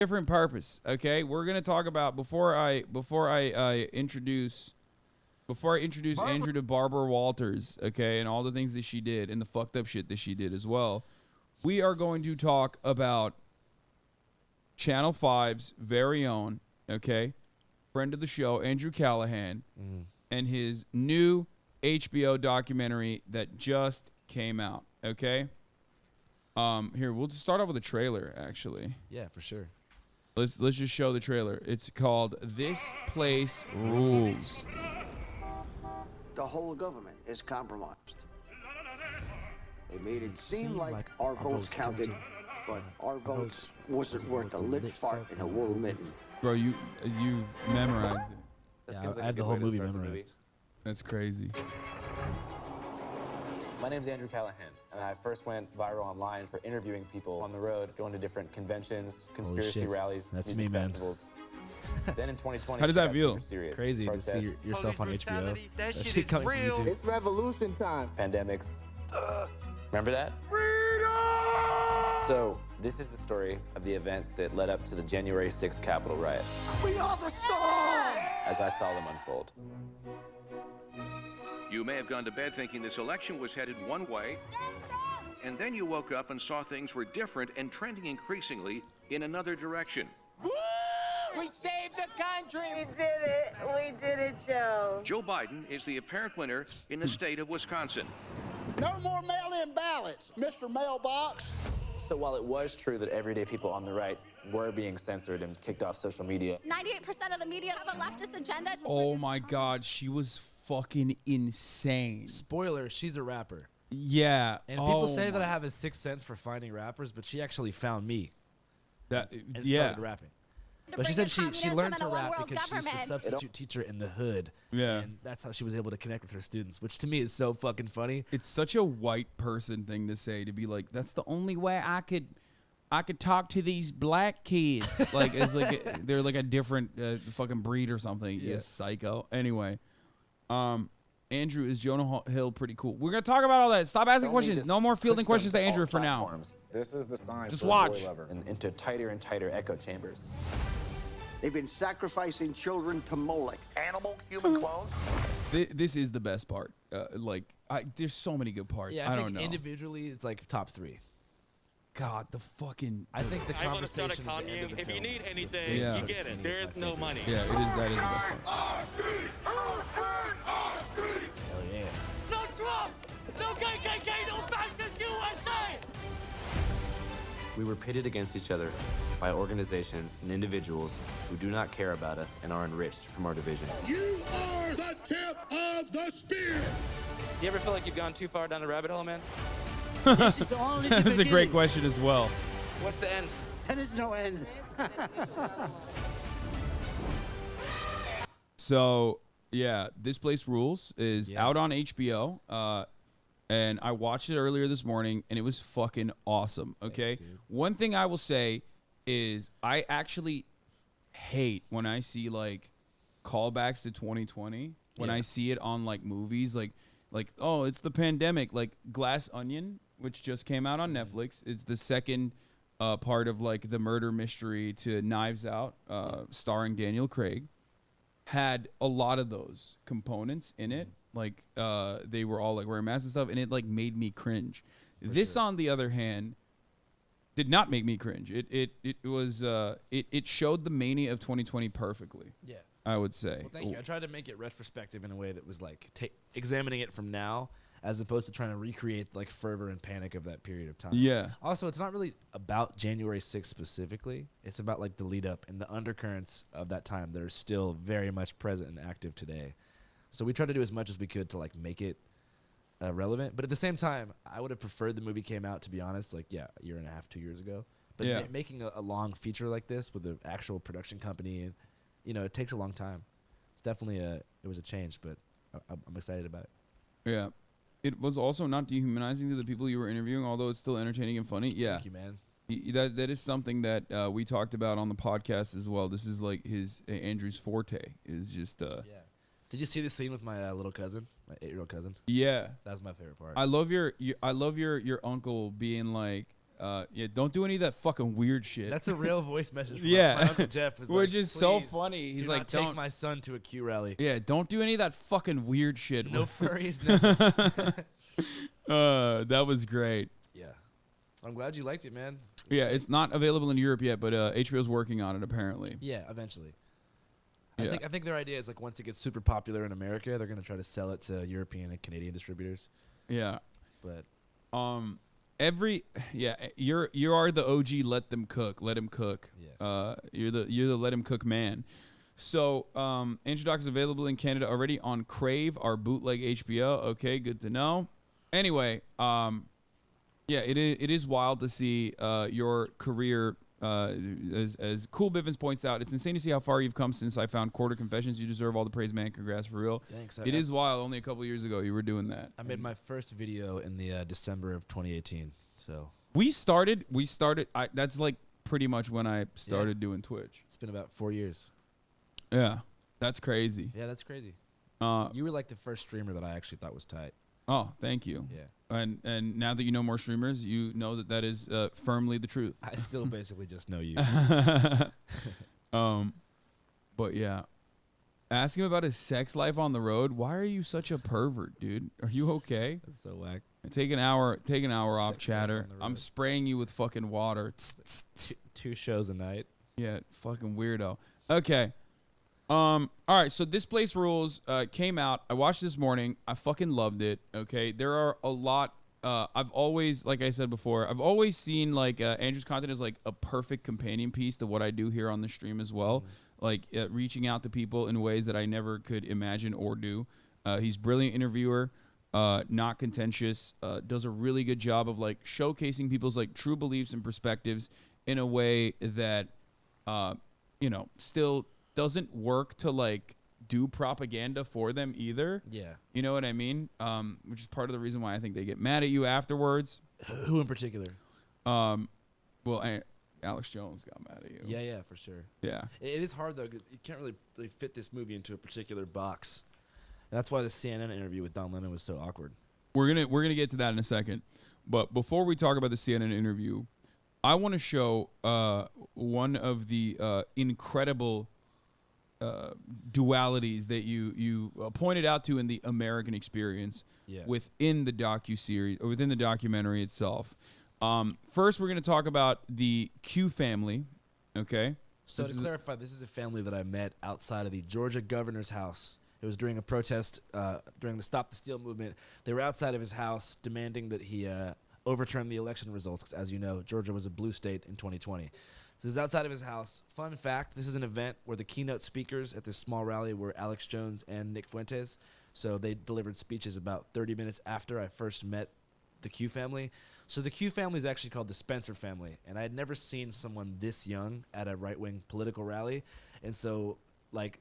different purpose. Okay, we're gonna talk about before I introduce Andrew to Barbara Walters. Okay, and all the things that she did and the fucked up shit that she did as well. We are going to talk about Channel 5's very own, okay, friend of the show, Andrew Callahan, and his new HBO documentary that just came out. Okay. Here, we'll just start off with a trailer, actually. Yeah, for sure. Let's just show the trailer. It's called This Place Rules. The whole government is compromised. They made it seem like our votes counted, but our votes wasn't worth a lit fart in a wool mitten. Bro, you've memorized it. Yeah, I had the whole movie memorized. That's crazy. My name's Andrew Callahan, and I first went viral online for interviewing people on the road, going to different conventions, conspiracy rallies, That's music me, man. festivals. Then in 2020, How does that feel? Crazy to see yourself on HBO. That shit coming from YouTube. It's revolution time. Pandemics. Remember that? So, this is the story of the events that led up to the January 6th Capitol riot. We are the storm! As I saw them unfold. You may have gone to bed thinking this election was headed one way, and then you woke up and saw things were different and trending increasingly in another direction. We saved the country. We did it. We did it, Joe. Joe Biden is the apparent winner in the state of Wisconsin. No more mail-in ballots, Mr. Mailbox. So while it was true that everyday people on the right were being censored and kicked off social media, 98% of the media have a leftist agenda. Oh my God, she was fucking insane. Spoiler, she's a rapper. Yeah. And people say that I have a sixth sense for finding rappers, but she actually found me That and yeah. started rapping. But she said she learned to rap because she was a substitute teacher in the hood. Yeah. And that's how she was able to connect with her students, which to me is so fucking funny. It's such a white person thing to say, to be like, that's the only way I could talk to these black kids. Like, it's like they're like a different fucking breed or something. Yeah. You psycho. Anyway, Andrew, is Jonah Hill pretty cool? We're gonna talk about all that. Stop asking questions. No more fielding questions to Andrew for now. This is the sign. Just for watch. a boy lover. and into tighter and tighter echo chambers. They've been sacrificing children to Moloch. Animal human clones. This is the best part. There's so many good parts. Yeah, I think don't know. individually, it's like top 3. God, the fucking. I think the I want to start a conversation at the end of commune. the If you film need anything, Yeah. you get it. There is no money. Yeah, that is the best part. Hell yeah. No Trump! No KKK! No fascist USA! We were pitted against each other by organizations and individuals who do not care about us and are enriched from our division. You are the tip of the spear. You ever feel like you've gone too far down the rabbit hole, man? This is only the That's a great beginning. question as well. What's the end? There is no end. So yeah, This Place Rules is Yeah. out on HBO. And I watched it earlier this morning, and it was fucking awesome. Okay, Thanks, dude. one thing I will say is I actually hate when I see like callbacks to 2020. When Yeah. I see it on like movies, like oh, it's the pandemic, like Glass Onion, which just came out on Netflix. It's the second part of like the murder mystery to Knives Out, starring Daniel Craig. Had a lot of those components in it. Like they were all like wearing masks and stuff, and it like made me cringe. This, on the other hand, did not make me cringe. It showed the mania of 2020 perfectly. Yeah. I would say. Well, thank you. I tried to make it retrospective in a way that was like examining it from now, as opposed to trying to recreate like fervor and panic of that period of time. Yeah. Also, it's not really about January 6th specifically. It's about like the lead up and the undercurrents of that time that are still very much present and active today. So we tried to do as much as we could to like make it relevant. But at the same time, I would have preferred the movie came out, to be honest, like, a year and a half, 2 years ago. But Yeah. making a long feature like this with an actual production company, and it takes a long time. It's definitely it was a change, but I'm excited about it. Yeah. It was also not dehumanizing to the people you were interviewing, although it's still entertaining and funny. Yeah. Thank you, man. That is something that we talked about on the podcast as well. This is like Andrew's forte is just. Yeah. Did you see the scene with my little cousin, my 8-year-old cousin? Yeah. That was my favorite part. I love your uncle being like, yeah, don't do any of that fucking weird shit. That's a real voice message from Yeah. my Uncle Jeff. Was Which like, is so "Please funny. He's do like, not take don't- my son to a Q rally. Yeah, don't do any of that fucking weird shit. No furries, nothing." That was great. Yeah. I'm glad you liked it, man. Yeah, it's not available in Europe yet, but HBO's working on it apparently. Yeah, eventually. Yeah. I think their idea is like once it gets super popular in America, they're gonna try to sell it to European and Canadian distributors. Yeah. But you are the OG. Let them cook. Let him cook. Yes. You're the let him cook man. So Andrew Doc is available in Canada already on Crave, our bootleg HBO. Okay, good to know. Anyway, yeah, it is wild to see your career. As Cool Bivens points out, it's insane to see how far you've come since I found Quarter Confessions. You deserve all the praise, man. Congrats, for real. Thanks. It is wild. Only a couple years ago you were doing that. I made my first video in the December of 2018. So We started. That's like pretty much when I started doing Twitch. it's been about 4 years. Yeah, that's crazy. Yeah, that's crazy. Uh, You were like the first streamer that I actually thought was tight. oh, thank you. Yeah. And now that you know more streamers, you know that is firmly the truth. I still basically just know you. But yeah, ask him about his sex life on the road. Why are you such a pervert, dude? Are you okay? That's so whack. Take an hour off, Sex life chatter. on the I'm road. spraying you with fucking water. Two shows a night. Yeah, fucking weirdo. Okay. All right, so This Place Rules came out. I watched it this morning. I fucking loved it. Okay, there are a lot. I've always, like I said before, I've always seen like Andrew's content as like a perfect companion piece to what I do here on the stream as well. Like reaching out to people in ways that I never could imagine or do. He's a brilliant interviewer, not contentious, does a really good job of like showcasing people's like true beliefs and perspectives in a way that, still doesn't work to like do propaganda for them either. Yeah. You know what I mean? Which is part of the reason why I think they get mad at you afterwards. Who in particular? Alex Jones got mad at you. Yeah, for sure. Yeah. It is hard though, 'cause you can't really fit this movie into a particular box. And that's why the CNN interview with Don Lemon was so awkward. We're gonna get to that in a second. But before we talk about the CNN interview, I want to show one of the incredible dualities that you pointed out to in the American experience within the docuseries or within the documentary itself. First, we're going to talk about the Q family. Okay. So to clarify, this is a family that I met outside of the Georgia governor's house. It was during a protest during the Stop the Steal movement. They were outside of his house demanding that he overturn the election results. 'Cause as you know, Georgia was a blue state in 2020. So this is outside of his house. Fun fact, this is an event where the keynote speakers at this small rally were Alex Jones and Nick Fuentes. So they delivered speeches about 30 minutes after I first met the Q family. So the Q family is actually called the Spencer family. And I had never seen someone this young at a right-wing political rally. And so, like,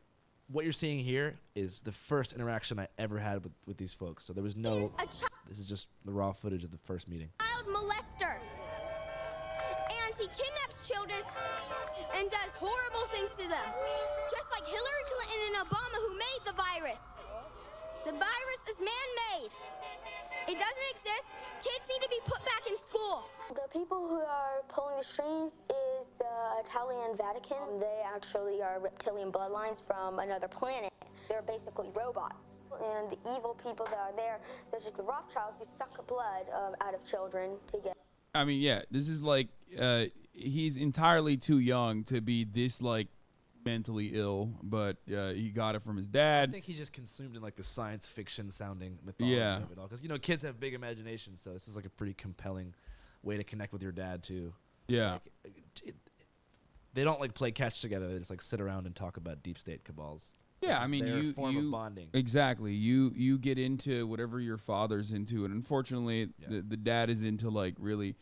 what you're seeing here is the first interaction I ever had with these folks. So there was no, this is just the raw footage of the first meeting. Child molester. And he kidnaps children and does horrible things to them. Just like Hillary Clinton and Obama, who made the virus. The virus is man-made. It doesn't exist. Kids need to be put back in school. The people who are pulling the strings is the Italian Vatican. They actually are reptilian bloodlines from another planet. They're basically robots. And the evil people that are there, such as the Rothschilds, who suck blood out of children to get... I mean, yeah, this is like he's entirely too young to be this like mentally ill, but he got it from his dad. I think he just consumed in like the science fiction sounding mythology of it all. Because, kids have big imaginations, so this is like a pretty compelling way to connect with your dad, too. Yeah. Like, they don't like play catch together. They just like sit around and talk about deep state cabals. Yeah, I mean, their form of bonding. Exactly. You get into whatever your father's into, and unfortunately, the dad is into like really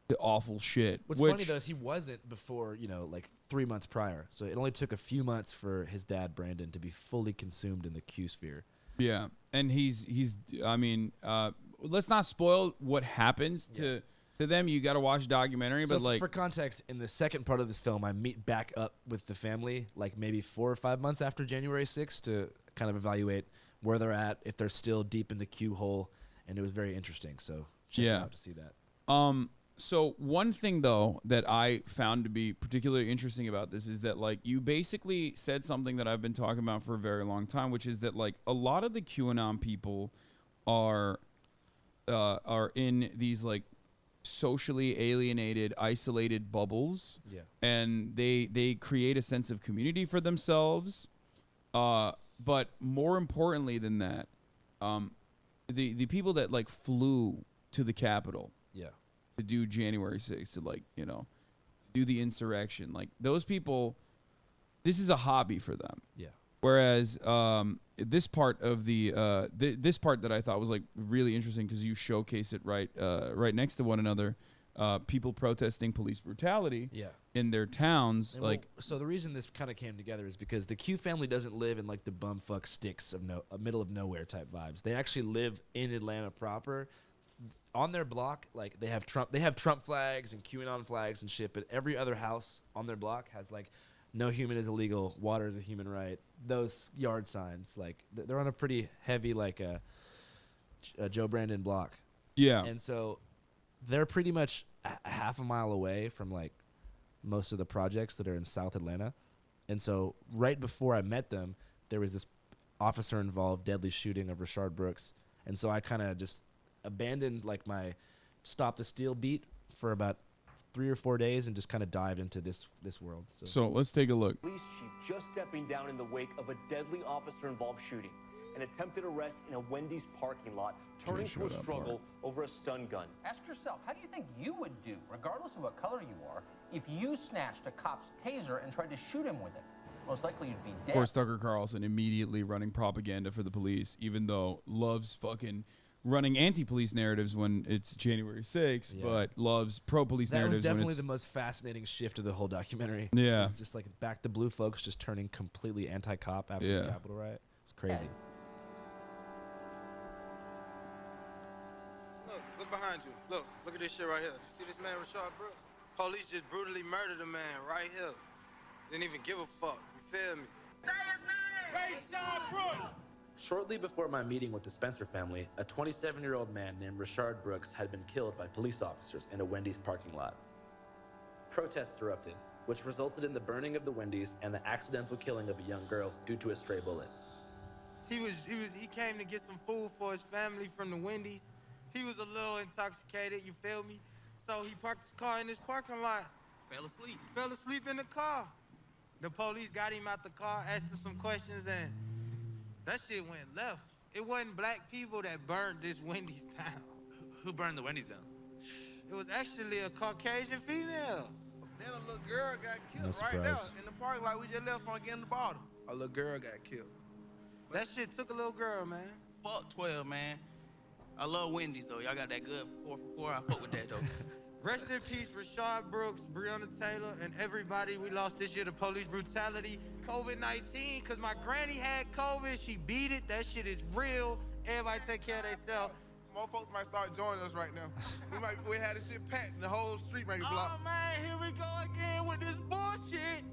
the awful shit. What's funny though is he wasn't before, like 3 months prior. So it only took a few months for his dad Brandon to be fully consumed in the Q sphere. Yeah, and he's. I mean, let's not spoil what happens to them. You got to watch the documentary, So but like for context, in the second part of this film, I meet back up with the family like maybe 4 or 5 months after January 6th to kind of evaluate where they're at, if they're still deep in the Q hole, and it was very interesting. So check it out to see that. So one thing though that I found to be particularly interesting about this is that like you basically said something that I've been talking about for a very long time, which is that like a lot of the QAnon people are in these like socially alienated, isolated bubbles. Yeah. And they create a sense of community for themselves. But more importantly than that, the people that like flew to the Capitol. Yeah. To do January 6th, to like, you know, do the insurrection. Like those people, this is a hobby for them. Yeah. Whereas this part of the this part that I thought was like really interesting because you showcase it right next to one another. People protesting police brutality. Yeah. In their towns, and like so the reason this kind of came together is because the Q family doesn't live in like the bumfuck sticks of middle of nowhere type vibes. They actually live in Atlanta proper. On their block, like they have Trump flags and QAnon flags and shit, but every other house on their block has like no human is illegal, water is a human right. Those yard signs, like they're on a pretty heavy like a Joe Brandon block. Yeah. And so they're pretty much a half a mile away from like most of the projects that are in South Atlanta. And so right before I met them, there was this officer involved deadly shooting of Rashard Brooks. And so I kind of just abandoned like my stop the steal beat for about 3 or 4 days and just kind of dived into this world. So let's take a look. Police chief just stepping down in the wake of a deadly officer-involved shooting. An attempted arrest in a Wendy's parking lot, turning to a struggle over a stun gun. Ask yourself, how do you think you would do, regardless of what color you are, if you snatched a cop's taser and tried to shoot him with it? Most likely you'd be dead. Of course, Tucker Carlson immediately running propaganda for the police, even though loves fucking running anti-police narratives when it's January 6th, but loves pro-police narratives. That was definitely the most fascinating shift of the whole documentary. Yeah. It's just like back to blue folks just turning completely anti-cop after the Capitol riot. It's crazy. Look behind you. Look at this shit right here. You see this man, Rashard Brooks? Police just brutally murdered a man right here. Didn't even give a fuck. You feel me? Rashard Brooks! Shortly before my meeting with the Spencer family, a 27-year-old man named Rashard Brooks had been killed by police officers in a Wendy's parking lot. Protests erupted, which resulted in the burning of the Wendy's and the accidental killing of a young girl due to a stray bullet. He came to get some food for his family from the Wendy's. He was a little intoxicated, you feel me? So he parked his car in this parking lot. Fell asleep in the car. The police got him out the car, asked him some questions, and that shit went left. It wasn't black people that burned this Wendy's down. Who burned the Wendy's down? It was actually a Caucasian female. Then a little girl got killed right there in the parking lot. We just left on getting the bottle. A little girl got killed. That shit took a little girl, man. Fuck 12, man. I love Wendy's, though. Y'all got that good 4 for 4. I fuck with that, though. Rest in peace, Rashard Brooks, Breonna Taylor, and everybody we lost this year to police brutality. COVID-19, because my granny had COVID. She beat it. That shit is real. Everybody take care of themselves. More folks might start joining us right now. we had this shit packed. The whole street might be blocked. Oh, man, here we go again with this bullshit.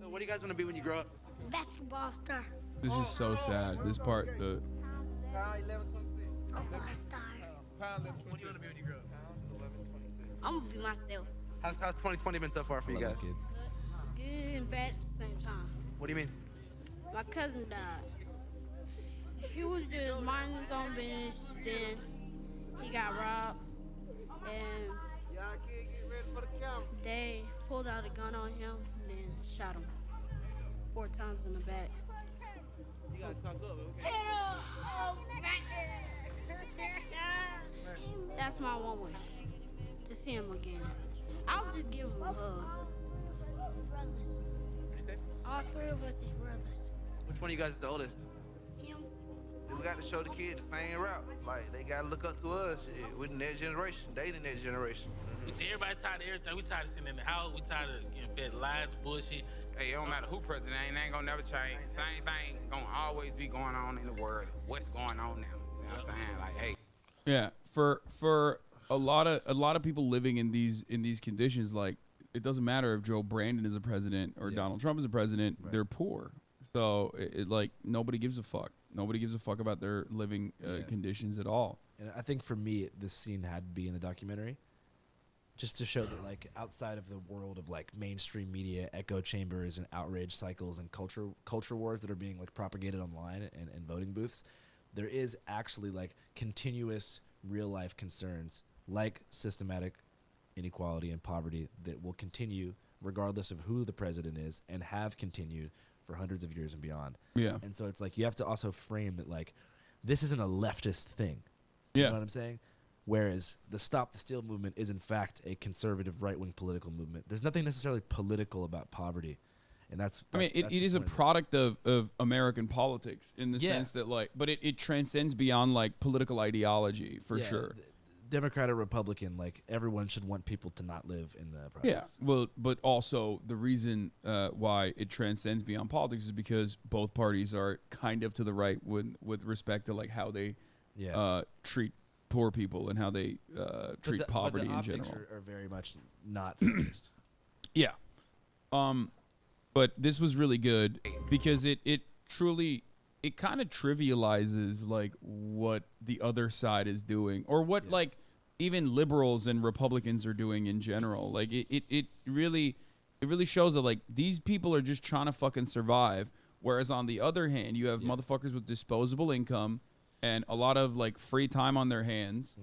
So what do you guys want to be when you grow up? Basketball star. This is so sad. This part, the Football star. What do you want to be when you grow up? I'm gonna be myself. How's 2020 been so far for you guys? Good and bad at the same time. What do you mean? My cousin died. He was just minding his own business, then he got robbed, and they pulled out a gun on him, then shot him 4 times in the back. You gotta talk up, okay? That's my one wish, to see him again. I'll just give him a hug. Brothers. All 3 of us is brothers. Which one of you guys is the oldest? Him. We got to show the kids the same route. Like, they gotta look up to us. Shit. We're the next generation. They the next generation. Everybody tired of everything. We tired of sitting in the house. We tired of getting fed lies, bullshit. Hey, it don't matter who president ain't gonna never change. Same thing gonna always be going on in the world. What's going on now? You see what I'm saying? Like, hey. Yeah, for a lot of people living in these conditions, like it doesn't matter if Joe Brandon is a president or Donald Trump is a president, they're poor. So it like nobody gives a fuck. Nobody gives a fuck about their living conditions at all. And I think for me, this scene had to be in the documentary, just to show that like outside of the world of like mainstream media, echo chambers and outrage cycles and culture wars that are being like propagated online and voting booths, there is actually like continuous real life concerns like systematic inequality and poverty that will continue regardless of who the president is and have continued for hundreds of years and beyond. Yeah. And so it's like you have to also frame that like this isn't a leftist thing. Yeah. You know what I'm saying? Whereas the Stop the Steal movement is in fact a conservative right-wing political movement. There's nothing necessarily political about poverty. And that's I mean, it is a product of American politics in the sense that like, but it transcends beyond like political ideology for sure. Democrat or Republican, like everyone should want people to not live in the projects. Yeah, well, but also the reason why it transcends beyond politics is because both parties are kind of to the right with respect to like how they treat poor people and how they treat poverty in general. Are very much not centrist. Yeah. But this was really good because it truly it kind of trivializes like what the other side is doing or what like even liberals and Republicans are doing in general. Like it really shows that like these people are just trying to fucking survive. Whereas on the other hand, you have motherfuckers with disposable income and a lot of like free time on their hands,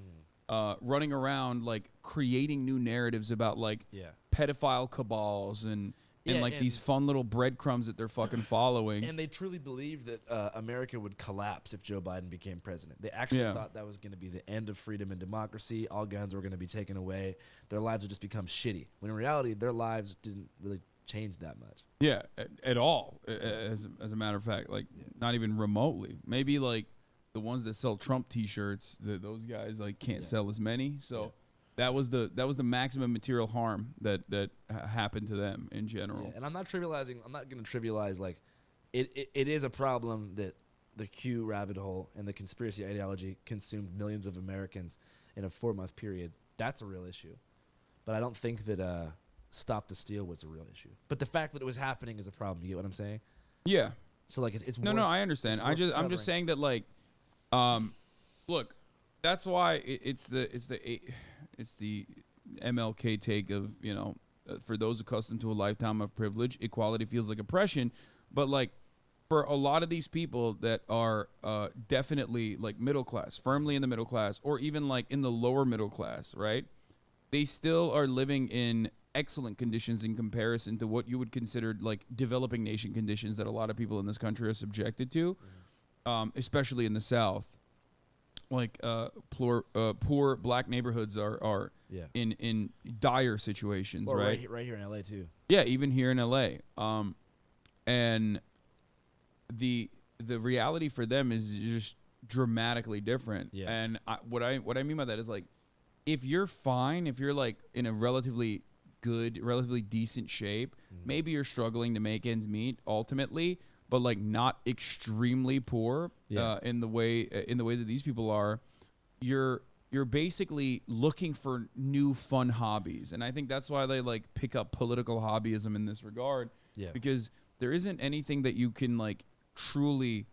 running around like creating new narratives about like pedophile cabals and like these fun little breadcrumbs that they're fucking following. And they truly believe that America would collapse if Joe Biden became president. They actually thought that was going to be the end of freedom and democracy. All guns were going to be taken away. Their lives would just become shitty. When in reality, their lives didn't really change that much. Yeah, at all. As a matter of fact, like not even remotely. Maybe like the ones that sell Trump T-shirts, those guys like can't sell as many. So. That was the maximum material harm that happened to them in general. Yeah, and I'm not trivializing. I'm not going to trivialize like it is a problem that the Q rabbit hole and the conspiracy ideology consumed millions of Americans in a 4-month period. That's a real issue. But I don't think that Stop the Steal was a real issue. But the fact that it was happening is a problem. You get what I'm saying? Yeah. So like it's no, I understand. I'm just saying that like, look, that's why it's the MLK take of, you know, for those accustomed to a lifetime of privilege, equality feels like oppression. But like for a lot of these people that are definitely like middle class, firmly in the middle class, or even like in the lower middle class, right? They still are living in excellent conditions in comparison to what you would consider like developing nation conditions that a lot of people in this country are subjected to, especially in the South. Like poor black neighborhoods are in dire situations, right? Right here in LA too. Yeah, even here in LA. And the reality for them is just dramatically different. Yeah. And what I mean by that is like if you're fine, if you're like in a relatively good, relatively decent shape, maybe you're struggling to make ends meet ultimately, but like not extremely poor in the way that these people are, you're basically looking for new fun hobbies. And I think that's why they like pick up political hobbyism in this regard. Yeah. Because there isn't anything that you can like truly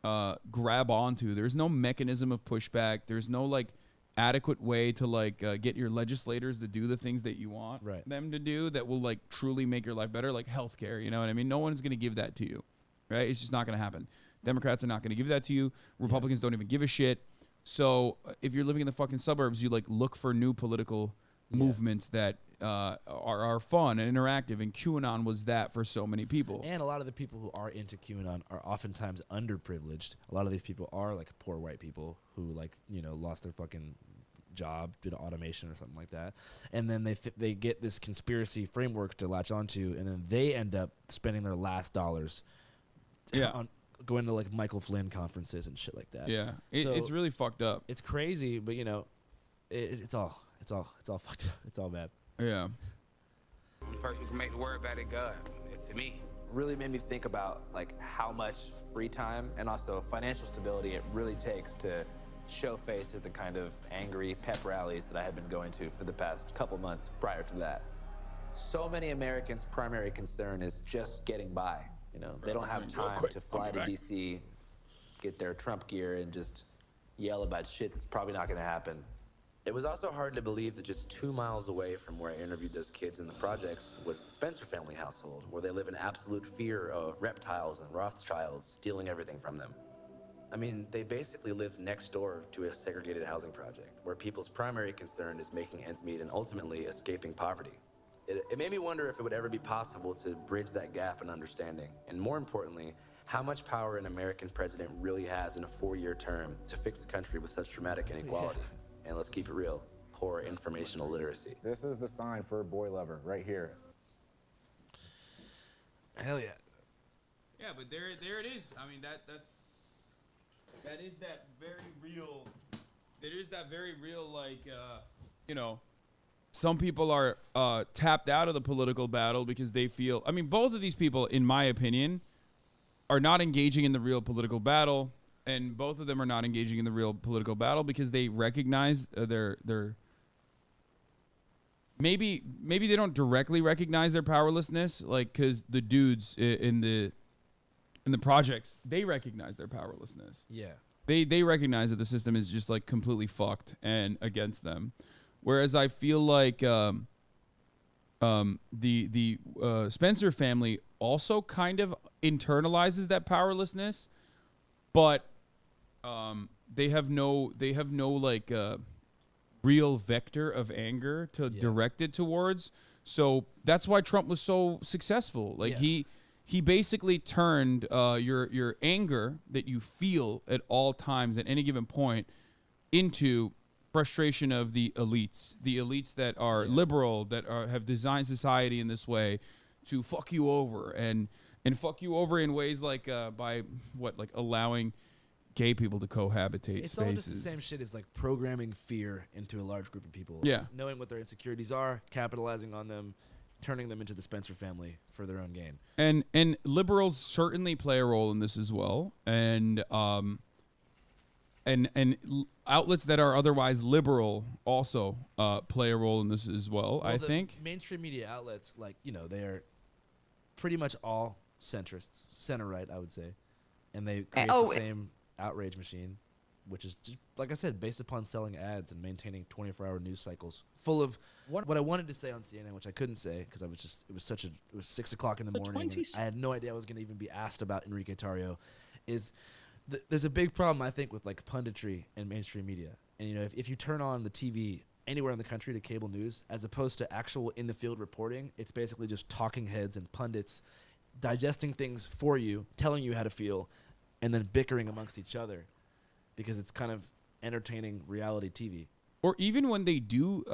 grab onto. There's no mechanism of pushback. There's no like adequate way to like get your legislators to do the things that you want them to do that will like truly make your life better, like healthcare. You know what I mean? No one's going to give that to you, right? It's just not going to happen. Democrats are not going to give that to you. Republicans don't even give a shit. So if you're living in the fucking suburbs, you like look for new political movements that are fun and interactive, and QAnon was that for so many people. And a lot of the people who are into QAnon are oftentimes underprivileged. A lot of these people are like poor white people who like, you know, lost their fucking job due to automation or something like that, and then they get this conspiracy framework to latch onto, and then they end up spending their last dollars on going to like Michael Flynn conferences and shit like that. Yeah, it's really fucked up. It's crazy, but you know, it's all fucked up. It's all bad. Yeah. The person who can make the word about it, God. It's to me. Really made me think about like how much free time and also financial stability it really takes to show face at the kind of angry pep rallies that I had been going to for the past couple months prior to that. So many Americans' primary concern is just getting by. You know, they don't have time to fly to D.C., get their Trump gear, and just yell about shit that's probably not going to happen. It was also hard to believe that just 2 miles away from where I interviewed those kids in the projects was the Spencer family household, where they live in absolute fear of reptiles and Rothschilds stealing everything from them. I mean, they basically live next door to a segregated housing project, where people's primary concern is making ends meet and ultimately escaping poverty. It made me wonder if it would ever be possible to bridge that gap in understanding, and more importantly, how much power an American president really has in a 4-year term to fix the country with such dramatic inequality. And let's keep it real, poor informational literacy. This is the sign for a boy lover, right here. Hell yeah. Yeah, but there it is. I mean, that is that very real. It is that very real, like, you know, some people are tapped out of the political battle because they feel. I mean, both of these people, in my opinion, are not engaging in the real political battle. And both of them are not engaging in the real political battle because they recognize their maybe they don't directly recognize their powerlessness, like, because the dudes in the projects, they recognize their powerlessness. Yeah, they recognize that the system is just like completely fucked and against them, whereas I feel like the Spencer family also kind of internalizes that powerlessness, but they have no like real vector of anger to direct it towards. So that's why Trump was so successful. Like he basically turned your anger that you feel at all times at any given point into frustration of the elites that are liberal, that have designed society in this way to fuck you over and fuck you over in ways like by allowing gay people to cohabitate it's spaces. All just the same shit as like programming fear into a large group of people. Yeah. Knowing what their insecurities are, capitalizing on them, turning them into the Spencer family for their own gain. And liberals certainly play a role in this as well. And outlets that are otherwise liberal also play a role in this as well, I think. Mainstream media outlets, like, you know, they're pretty much all centrists, center right, I would say. And they create the same outrage machine, which is just, like I said, based upon selling ads and maintaining 24-hour news cycles full of what I wanted to say on CNN, which I couldn't say because it was 6 o'clock in the morning. I had no idea I was going to even be asked about Enrique Tarrio. There's a big problem, I think, with like punditry and mainstream media. And, you know, if you turn on the TV anywhere in the country to cable news, as opposed to actual in the field reporting, it's basically just talking heads and pundits digesting things for you, telling you how to feel, and then bickering amongst each other because it's kind of entertaining reality TV. Or even when they do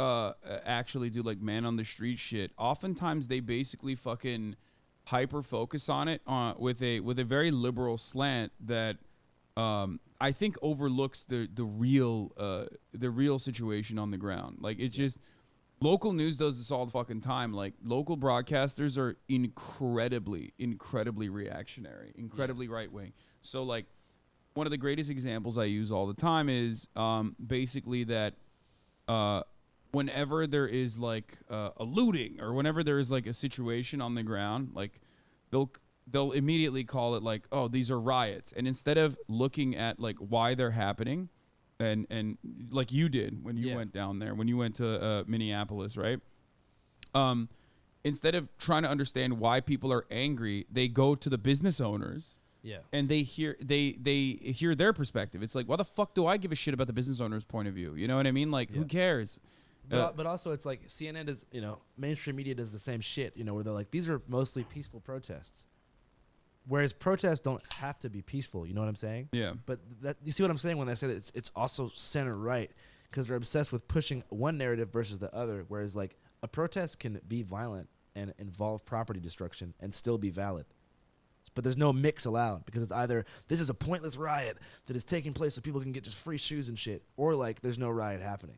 actually do like man on the street shit, oftentimes they basically fucking hyper focus on it with a very liberal slant that I think overlooks the real situation on the ground. Like it's just local news does this all the fucking time. Like local broadcasters are incredibly reactionary, incredibly right wing. So like one of the greatest examples I use all the time is basically that whenever there is like a looting or whenever there is like a situation on the ground, like they'll immediately call it like, oh, these are riots. And instead of looking at like why they're happening and like you did when you went down there, when you went to Minneapolis, right? Instead of trying to understand why people are angry, they go to the business owners. Yeah. And they hear their perspective. It's like, why the fuck do I give a shit about the business owner's point of view? You know what I mean? Like, who cares? But also it's like CNN does, you know, mainstream media does the same shit, you know, where they're like, these are mostly peaceful protests. Whereas protests don't have to be peaceful, you know what I'm saying? Yeah. But that, you see what I'm saying when I say that it's also center right, because they're obsessed with pushing one narrative versus the other, whereas like a protest can be violent and involve property destruction and still be valid. But there's no mix allowed because it's either this is a pointless riot that is taking place so people can get just free shoes and shit, or like there's no riot happening.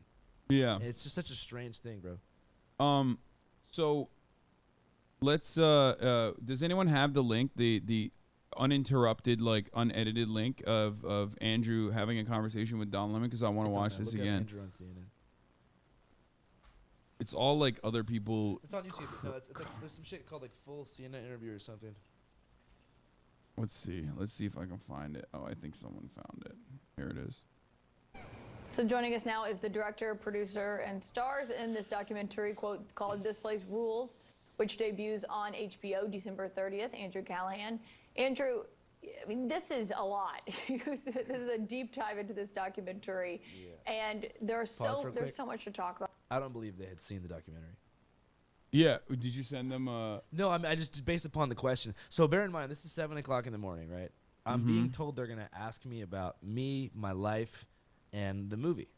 Yeah. And it's just such a strange thing, bro. So let's does anyone have the link, the uninterrupted, like unedited link of Andrew having a conversation with Don Lemon, because I want to watch this again. Andrew on CNN. It's all like other people. It's on YouTube. No, it's like there's some shit called like full CNN interview or something. Let's see. Let's see if I can find it. Oh, I think someone found it. Here it is. So joining us now is the director, producer, and stars in this documentary called This Place Rules, which debuts on HBO December 30th, Andrew Callahan. Andrew, I mean, this is a lot. This is a deep dive into this documentary, and there's so much to talk about. I don't believe they had seen the documentary. Yeah, did you send them? No, I just based upon the question. So bear in mind, this is 7 o'clock in the morning, right? I'm being told they're gonna ask me about me, my life, and the movie.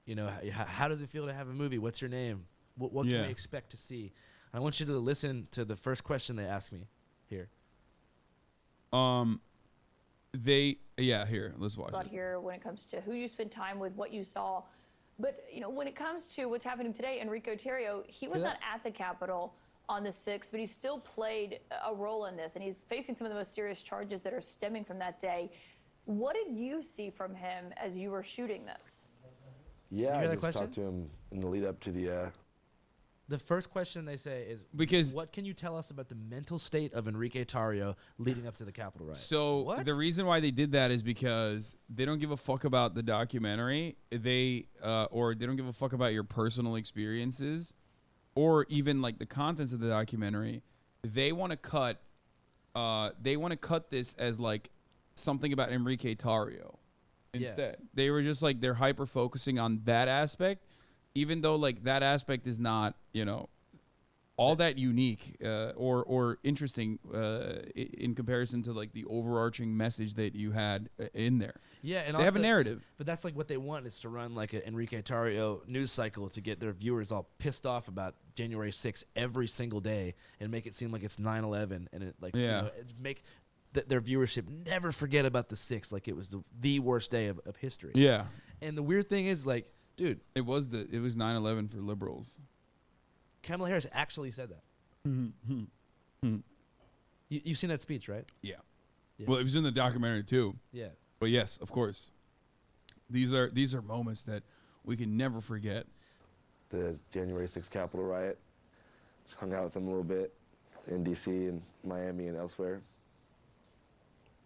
You know, how does it feel to have a movie? What's your name? What can we expect to see? I want you to listen to the first question they ask me here. Here, let's watch it. Here when it comes to who you spend time with, what you saw. But, you know, when it comes to what's happening today, Enrico Tarrio, he was not at the Capitol on the 6th, but he still played a role in this, and he's facing some of the most serious charges that are stemming from that day. What did you see from him as you were shooting this? Yeah, I just talked to him in the lead up to the first question they say is, what can you tell us about the mental state of Enrique Tarrio leading up to the Capitol riot? So the reason why they did that is because they don't give a fuck about the documentary. Or they don't give a fuck about your personal experiences or even like the contents of the documentary. They want to cut this as like something about Enrique Tarrio instead. They were just like, they're hyper focusing on that aspect, even though like that aspect is not, you know, all that unique or interesting in comparison to like the overarching message that you had in there. Yeah, and they have a narrative. But that's like what they want, is to run like an Enrique Tarrio news cycle to get their viewers all pissed off about January 6th every single day and make it seem like it's 9/11 and it like you know, make their viewership never forget about the 6th like it was the worst day of history. Yeah. And the weird thing is, like, dude, it was 9/11 for liberals. Kamala Harris actually said that. You've seen that speech, right? Yeah. Well, it was in the documentary too. Yeah. But yes, of course. These are moments that we can never forget. the January 6th Capitol riot. Just hung out with him a little bit in D.C. and Miami and elsewhere.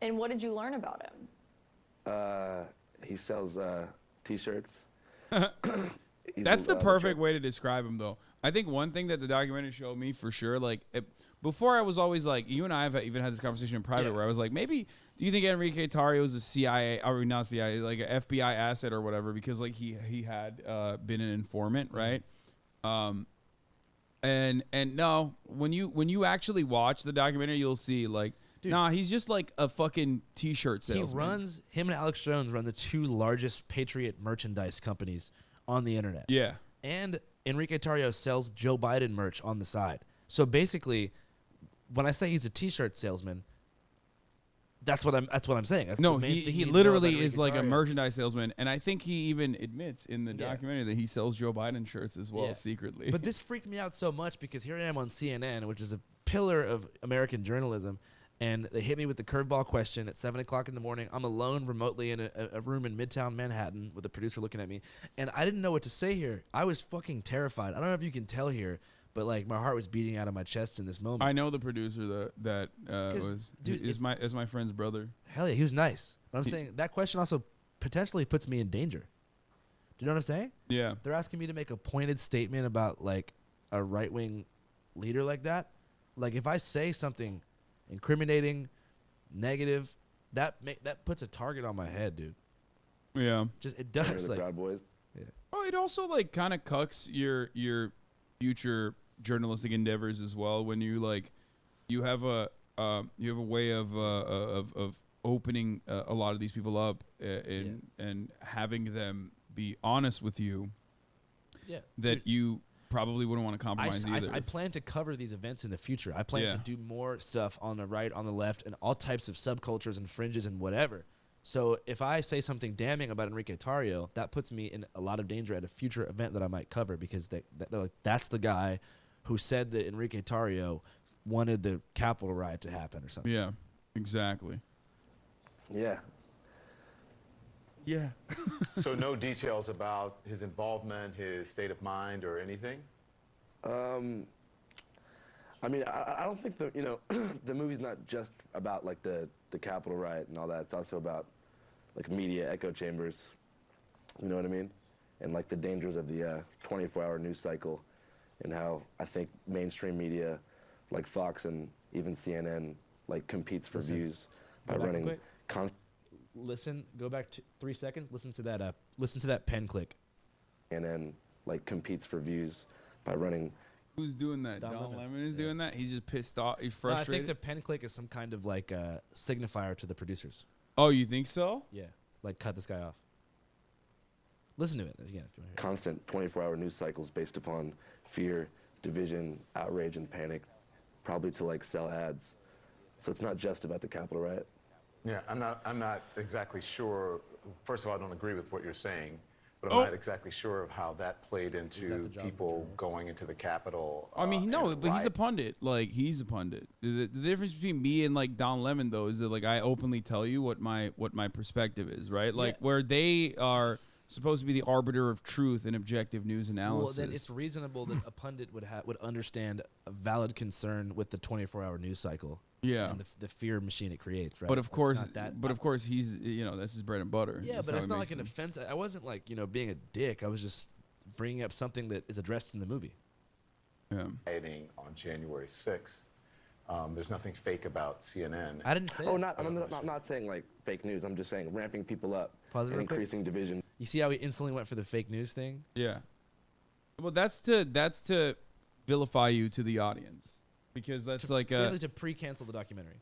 And what did you learn about him? He sells T-shirts. That's the perfect way to describe him, though. I think one thing that the documentary showed me for sure, like, before I was always like, you and I have even had this conversation in private where I was like, maybe, do you think Enrique Tarrio is a CIA, or not CIA, like an FBI asset or whatever, because like he had been an informant, right? And no, when you actually watch the documentary, you'll see like, dude, nah, he's just like a fucking T-shirt salesman. Him and Alex Jones run the two largest Patriot merchandise companies on the internet. Yeah. And Enrique Tarrio sells Joe Biden merch on the side. So basically, when I say he's a T-shirt salesman, that's what I'm saying. That's no, he literally is like a merchandise salesman, and I think he even admits in the documentary that he sells Joe Biden shirts as well secretly. But this freaked me out so much because here I am on CNN, which is a pillar of American journalism, and they hit me with the curveball question at 7 o'clock in the morning. I'm alone remotely in a room in Midtown Manhattan with a producer looking at me, and I didn't know what to say here. I was fucking terrified. I don't know if you can tell here, but like my heart was beating out of my chest in this moment. I know the producer that is my friend's brother. Hell yeah, he was nice. But I'm saying that question also potentially puts me in danger. Do you know what I'm saying? Yeah. They're asking me to make a pointed statement about like a right-wing leader like that. Like if I say something incriminating, negative, that puts a target on my head, dude. Yeah. Just it does. Like Proud Boys. Yeah. Oh, it also like kind of cucks your future journalistic endeavors as well when you like you have a way of opening a lot of these people up and having them be honest with you. Yeah. That you probably wouldn't want to compromise either. I plan to cover these events in the future. I plan to do more stuff on the right, on the left, and all types of subcultures and fringes and whatever. So if I say something damning about Enrique Tarrio, that puts me in a lot of danger at a future event that I might cover because they're like, that's the guy who said that Enrique Tarrio wanted the Capitol riot to happen or something. Yeah, exactly. Yeah. Yeah. So no details about his involvement, his state of mind, or anything? I mean, I don't think the movie's not just about like the Capitol riot and all that. It's also about like media echo chambers. You know what I mean? And like the dangers of the 24-hour news cycle, and how I think mainstream media, like Fox and even CNN, like competes for views by running. Go back to 3 seconds. Listen to that pen click. CNN like competes for views by running. Who's doing that? Don Lemon is doing that. He's just pissed off. He's frustrated. No, I think the pen click is some kind of like signifier to the producers. Oh, you think so? Yeah, like cut this guy off. Listen to it again. If you want to hear it. Constant 24-hour news cycles based upon fear, division, outrage, and panic, probably to like sell ads. So it's not just about the Capitol riot. Yeah, I'm not exactly sure. First of all, I don't agree with what you're saying, but I'm not exactly sure of how that played into people going into the Capitol. I mean, no, but he's a pundit. Like, he's a pundit. The difference between me and like Don Lemon, though, is that like I openly tell you what my perspective is, right? Like where they are supposed to be the arbiter of truth and objective news analysis. Well, then it's reasonable that a pundit would understand a valid concern with the 24-hour news cycle. Yeah, and the fear machine it creates, right? But of course, he's that's his bread and butter. Yeah, but it's not like an offense. I wasn't like being a dick. I was just bringing up something that is addressed in the movie. Yeah. On January 6th, there's nothing fake about CNN. I didn't say. I'm not saying like fake news. I'm just saying ramping people up and increasing division. You see how he instantly went for the fake news thing? Yeah. Well, that's to vilify you to the audience. Because that's basically to pre-cancel the documentary.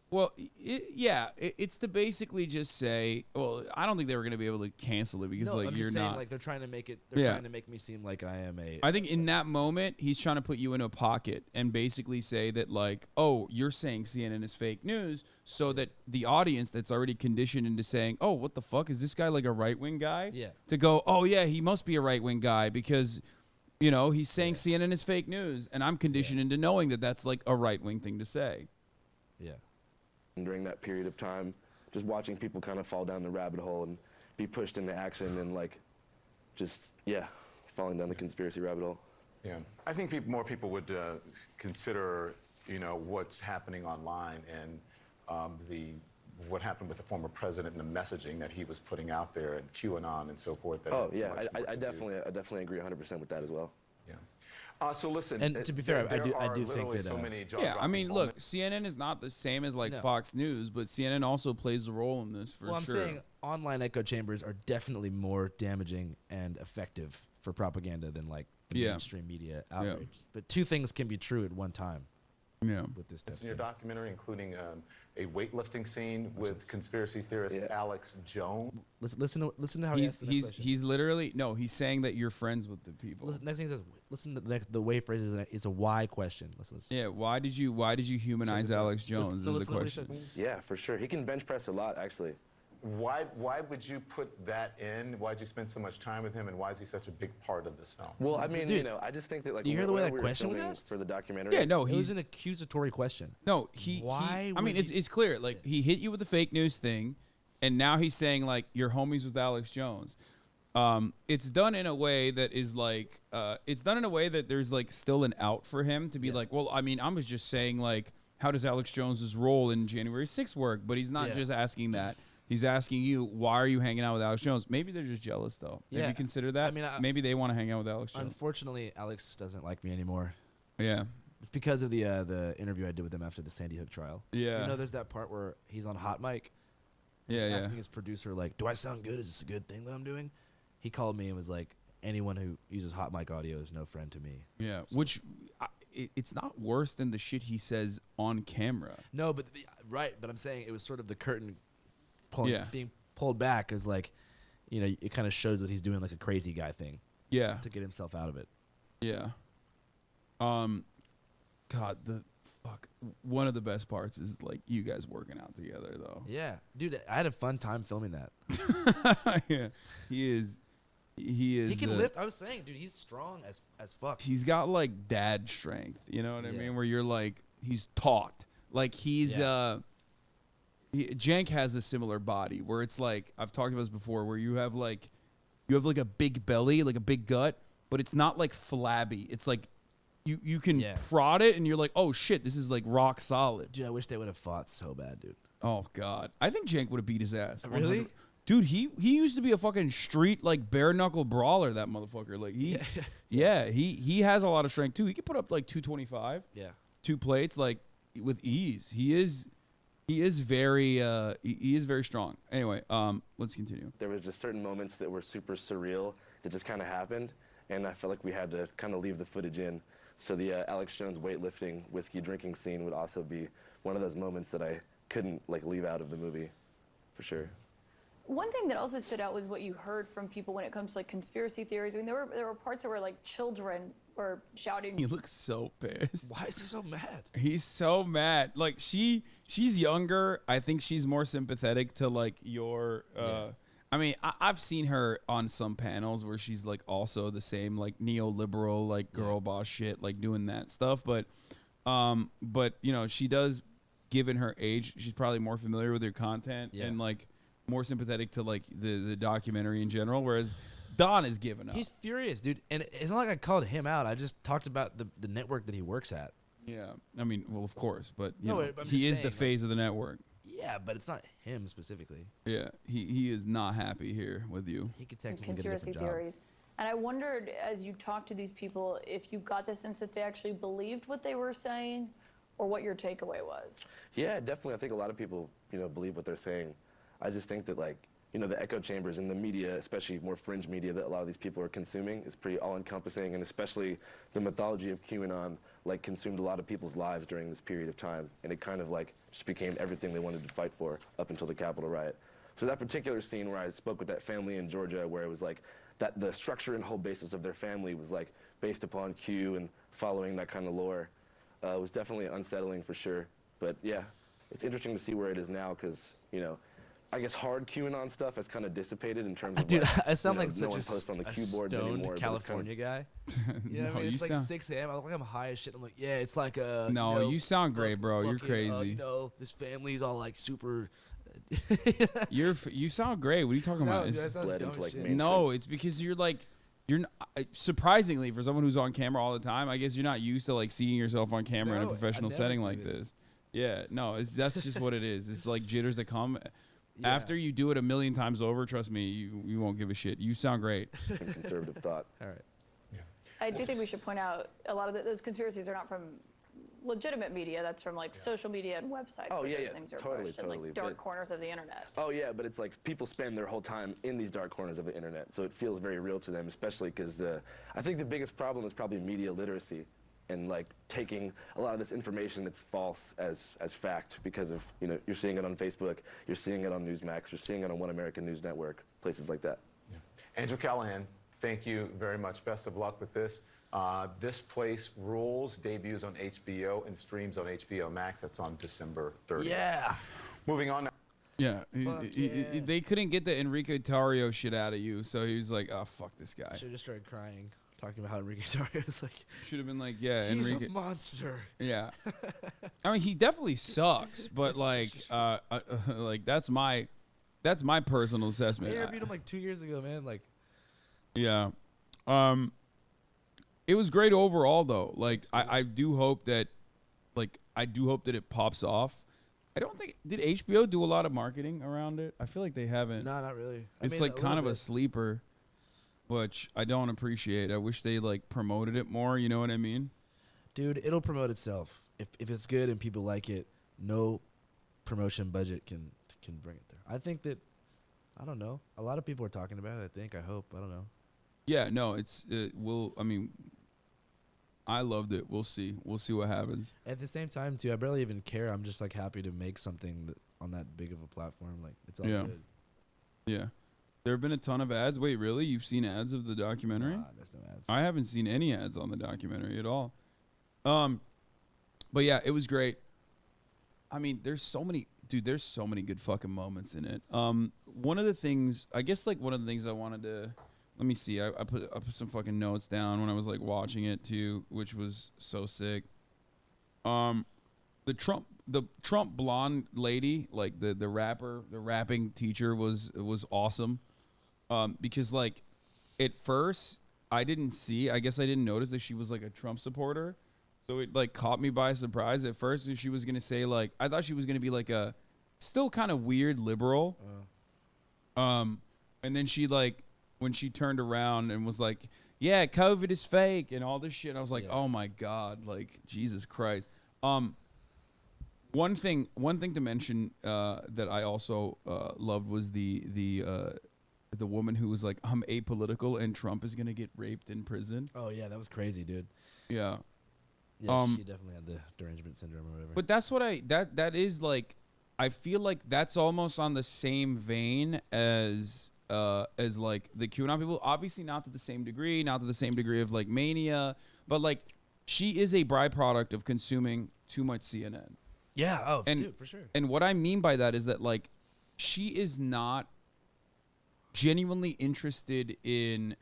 Well, it's to basically just say, well, I don't think they were going to be able to cancel it because I'm you're just saying, not. Like they're trying to make it. They're trying to make me seem like I am a. I think in that moment he's trying to put you in a pocket and basically say that like, oh, you're saying CNN is fake news, so that the audience that's already conditioned into saying, oh, what the fuck is this guy, like a right wing guy? Yeah. To go, oh yeah, he must be a right wing guy because. He's saying CNN is fake news, and I'm conditioned into knowing that that's like a right-wing thing to say. Yeah. And during that period of time, just watching people kind of fall down the rabbit hole and be pushed into action and like, falling down the conspiracy rabbit hole. Yeah, I think more people would consider, what's happening online and what happened with the former president and the messaging that he was putting out there and QAnon and so forth. I definitely agree 100% with that as well. Yeah. So listen, and to be fair, I do think that. So many I mean, look, CNN is not the same as like Fox News, but CNN also plays a role in this for sure. Well, I'm saying online echo chambers are definitely more damaging and effective for propaganda than like the mainstream media outrage. Yeah. But two things can be true at one time. Yeah. With this it's in your documentary, including a weightlifting scene with conspiracy theorist Alex Jones. Listen to how he's literally he's saying that you're friends with the people. Next thing he says, listen to the way he phrases it is a why question. Listen. Yeah, why did you humanize Alex Jones? Is the question. Yeah, for sure. He can bench press a lot, actually. Why would you put that in? Why'd you spend so much time with him, and why is he such a big part of this film? Well, I mean, I just think that like. Do you hear the way that question was asked for the documentary? Yeah, no, it was an accusatory question. No, it's clear. Like he hit you with the fake news thing, and now he's saying like you're homies with Alex Jones. It's done in a way that is like, there's like still an out for him to be like, well, I mean, I was just saying like, how does Alex Jones's role in January 6th work? But he's not just asking that. He's asking you, why are you hanging out with Alex Jones? Maybe they're just jealous, though. Maybe consider that. I mean, maybe they want to hang out with Alex Jones. Unfortunately, Alex doesn't like me anymore. Yeah. It's because of the interview I did with him after the Sandy Hook trial. Yeah. There's that part where he's on hot mic. He's asking his producer, like, do I sound good? Is this a good thing that I'm doing? He called me and was like, anyone who uses hot mic audio is no friend to me. Yeah, which it's not worse than the shit he says on camera. No, but but I'm saying it was sort of the curtain being pulled back is like, it kind of shows that he's doing like a crazy guy thing. Yeah. To get himself out of it. Yeah. God, one of the best parts is like you guys working out together though. Yeah. Dude, I had a fun time filming that. Yeah. He is. He can lift. I was saying, dude, he's strong as fuck. He's got like dad strength. You know what I mean? Where you're like, he's taut. Like he's Jank has a similar body where it's like I've talked about this before, where you have like a big belly, like a big gut, but it's not like flabby. It's like you can prod it and you're like, oh shit, this is like rock solid. Dude, I wish they would have fought so bad, dude. Oh god, I think Jank would have beat his ass. Really? 100. Dude, he used to be a fucking street like bare knuckle brawler. That motherfucker, like he has a lot of strength too. He could put up like 225. Yeah, 2 plates like with ease. He is very strong. Anyway, let's continue. There was just certain moments that were super surreal that just kind of happened, and I felt like we had to kind of leave the footage in. So the Alex Jones weightlifting, whiskey drinking scene would also be one of those moments that I couldn't like leave out of the movie, for sure. One thing that also stood out was what you heard from people when it comes to like conspiracy theories. I mean, there were parts where like children were shouting. He looks so pissed. Why is he so mad? He's so mad. Like she's younger. I think she's more sympathetic to like your. I mean, I've seen her on some panels where she's like also the same like neoliberal like girl boss shit, like doing that stuff. But you know, she does, given her age, she's probably more familiar with your content and like more sympathetic to like the documentary in general. Whereas Don is giving up. He's furious, dude. And it's not like I called him out. I just talked about the network that he works at. Yeah, I mean, well, of course, but you No, know, I'm he just is saying, the like- face of the network. Yeah, but it's not him specifically. Yeah, he is not happy here with you. He could And technically get a conspiracy different job. theories. And I wondered, as you talked to these people, if you got the sense that they actually believed what they were saying, or what your takeaway was. Yeah, definitely. I think a lot of people, you know, believe what they're saying. I just think that, like, you know, the echo chambers in the media, especially more fringe media that a lot of these people are consuming, is pretty all-encompassing, and especially the mythology of QAnon, like, consumed a lot of people's lives during this period of time, and it kind of, like, just became everything they wanted to fight for up until the Capitol riot. So that particular scene where I spoke with that family in Georgia, where it was like that the structure and whole basis of their family was like based upon Q and following that kind of lore, was definitely unsettling for sure. But yeah, it's interesting to see where it is now because, you know, I guess hard QAnon stuff has kind of dissipated in terms of Dude, like, I sound you know, like no one such posts on the a cue boards stoned anymore. California guy. You know what I mean? you It's like sound- 6 a.m. I look like I'm high as shit. I'm like, yeah, it's like a. No, you know, you sound great, bro. You're fucking, crazy. you know, this family's all like super. You sound great. What are you talking about? No, dude, I It's- sound Bled dumb into, like, shit. mainstream. no, it's because you're like, surprisingly for someone who's on camera all the time. I guess you're not used to like seeing yourself on camera in a No, I professional never setting do like this. this. Yeah, no, that's just what it is. It's like jitters that come. After you do it a million times over, trust me, you won't give a shit. You sound great. Conservative thought. All right. I do think we should point out a lot of those conspiracies are not from legitimate media. That's from like social media and websites Oh, where yeah, those yeah, things are totally, pushed in totally, like dark but- corners of the internet. Oh yeah, but it's like people spend their whole time in these dark corners of the internet, so it feels very real to them, especially because I think the biggest problem is probably media literacy and like taking a lot of this information that's false as fact because of, you know, you're seeing it on Facebook, you're seeing it on Newsmax, you're seeing it on One American News Network, places like that. Andrew Callahan, thank you very much. Best of luck with this. This Place Rules debuts on HBO and streams on HBO Max. That's on December 30th. Yeah. Moving on. Yeah, they couldn't get the Enrique Tarrio shit out of you, so he was like, "Oh fuck this guy." I should have just started crying, talking about how Enrique Tarrio is like. Should have been like, "Yeah, He's Enrique." a monster. Yeah, I mean, he definitely sucks, but like, like that's my personal I assessment. interviewed him like 2 years ago, man. Like, Yeah. It was great overall though. Like I do hope that it pops off. I don't think did HBO do a lot of marketing around it? I feel like they haven't. no, not really. It's like kind of a sleeper, which I don't appreciate. I wish they like promoted it more, you know what I mean? Dude, it'll promote itself. If it's good and people like it, no promotion budget can bring it there. I think that, I don't know. A lot of people are talking about it. I hope. I don't know. Yeah, no, I loved it. We'll see. We'll see what happens. At the same time, too, I barely even care. I'm just like happy to make something on that big of a platform. Like, it's all good. Yeah. There have been a ton of ads. Wait, really? You've seen ads of the documentary? Nah, there's no ads. I haven't seen any ads on the documentary at all. But yeah, it was great. I mean, there's so many good fucking moments in it. One of the things I wanted to, let me see. I put some fucking notes down when I was like watching it too, which was so sick. The Trump blonde lady, like the rapping teacher was awesome. Because like at first I didn't see. I guess I didn't notice that she was like a Trump supporter. So it like caught me by surprise at first. She was gonna say like I thought she was gonna be like a still kind of weird liberal. And then she like when she turned around and was like, "Yeah, COVID is fake" and all this shit. I was like, "Oh my god, like Jesus Christ." One thing to mention that I also loved was the woman who was like, "I'm apolitical and Trump is gonna get raped in prison." Oh yeah, that was crazy, dude. Yeah. Yeah, she definitely had the derangement syndrome or whatever. But that's what that is like. I feel like that's almost on the same vein as like the QAnon people. Obviously, not to the same degree, of like mania, but like she is a byproduct of consuming too much CNN. Yeah, dude, for sure. And what I mean by that is that like she is not genuinely interested in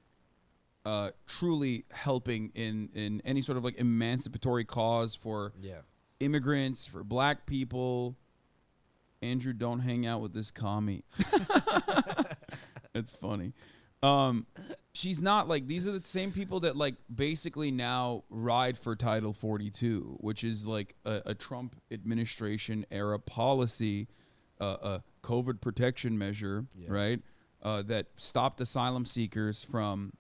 truly helping in any sort of like emancipatory cause for immigrants, for black people. Andrew, don't hang out with this commie. It's funny. She's not like, these are the same people that like basically now ride for Title 42, which is like a Trump administration era policy, a COVID protection measure, right? That stopped asylum seekers from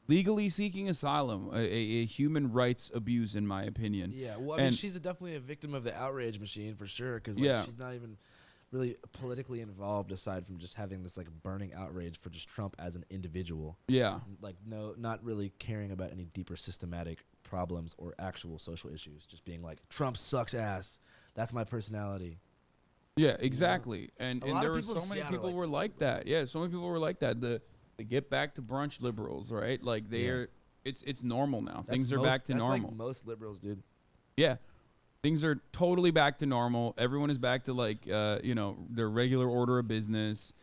legally seeking asylum, a human rights abuse, in my opinion. Yeah, well, I mean, she's definitely a victim of the outrage machine for sure, because like, she's not even really politically involved aside from just having this like burning outrage for just Trump as an individual. Yeah. Like not really caring about any deeper systematic problems or actual social issues. Just being like, Trump sucks ass. That's my personality. Yeah, exactly. And there were so many people like were like that. Yeah, so many people were like that. The get back to brunch liberals, right? Like they're it's normal now. Things are back to normal. Like most liberals, dude. Yeah. Things are totally back to normal. Everyone is back to like their regular order of business,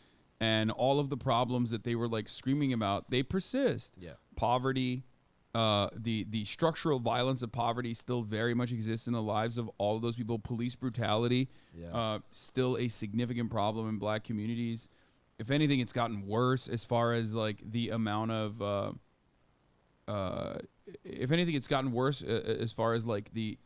and all of the problems that they were like screaming about, they persist. Yeah. Poverty, the structural violence of poverty still very much exists in the lives of all of those people. Police brutality, still a significant problem in black communities. If anything, it's gotten worse as far as like the amount of if anything, it's gotten worse as far as like the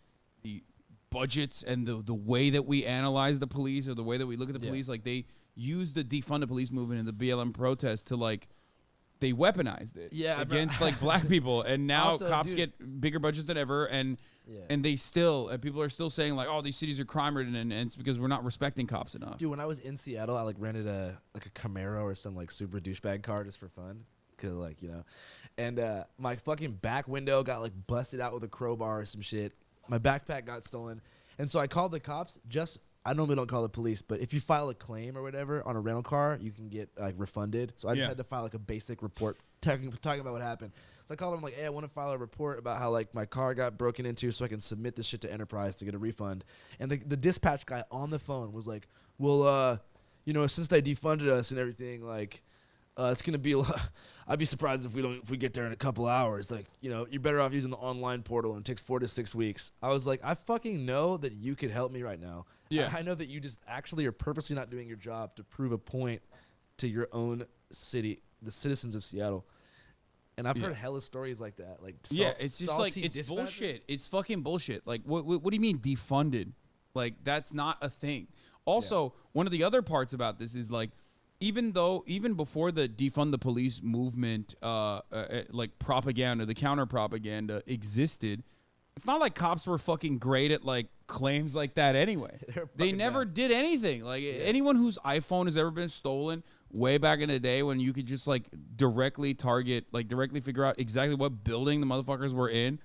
budgets and the way that we analyze the police or the way that we look at the police. Like they use the defund the police movement and the BLM protest to like they weaponized it against like black people, and now also, cops get bigger budgets than ever, and they still people are still saying like, oh, these cities are crime ridden, and it's because we're not respecting cops enough. Dude, when I was in Seattle, I like rented a Camaro or some like super douchebag car just for fun. Cause like, and my fucking back window got like busted out with a crowbar or some shit. My backpack got stolen. And so I called the cops. I normally don't call the police, but if you file a claim or whatever on a rental car, you can get like refunded. So I just had to file like a basic report talking about what happened. So I called them like, hey, I want to file a report about how like my car got broken into so I can submit this shit to Enterprise to get a refund. And the dispatch guy on the phone was like, well, since they defunded us and everything, like, it's gonna be. I'd be surprised if we get there in a couple hours. Like, you're better off using the online portal, and it takes 4 to 6 weeks. I was like, I fucking know that you could help me right now. Yeah, I know that you just actually are purposely not doing your job to prove a point to your own city, the citizens of Seattle. And I've heard hella stories like that. Like, it's just like it's bullshit. It's fucking bullshit. Like, what do you mean defunded? Like, that's not a thing. Also, one of the other parts about this is like, even before the defund the police movement, like propaganda, the counter propaganda existed, it's not like cops were fucking great at like claims like that anyway. They never did anything. Like anyone whose iPhone has ever been stolen way back in the day when you could just like directly figure out exactly what building the motherfuckers were in.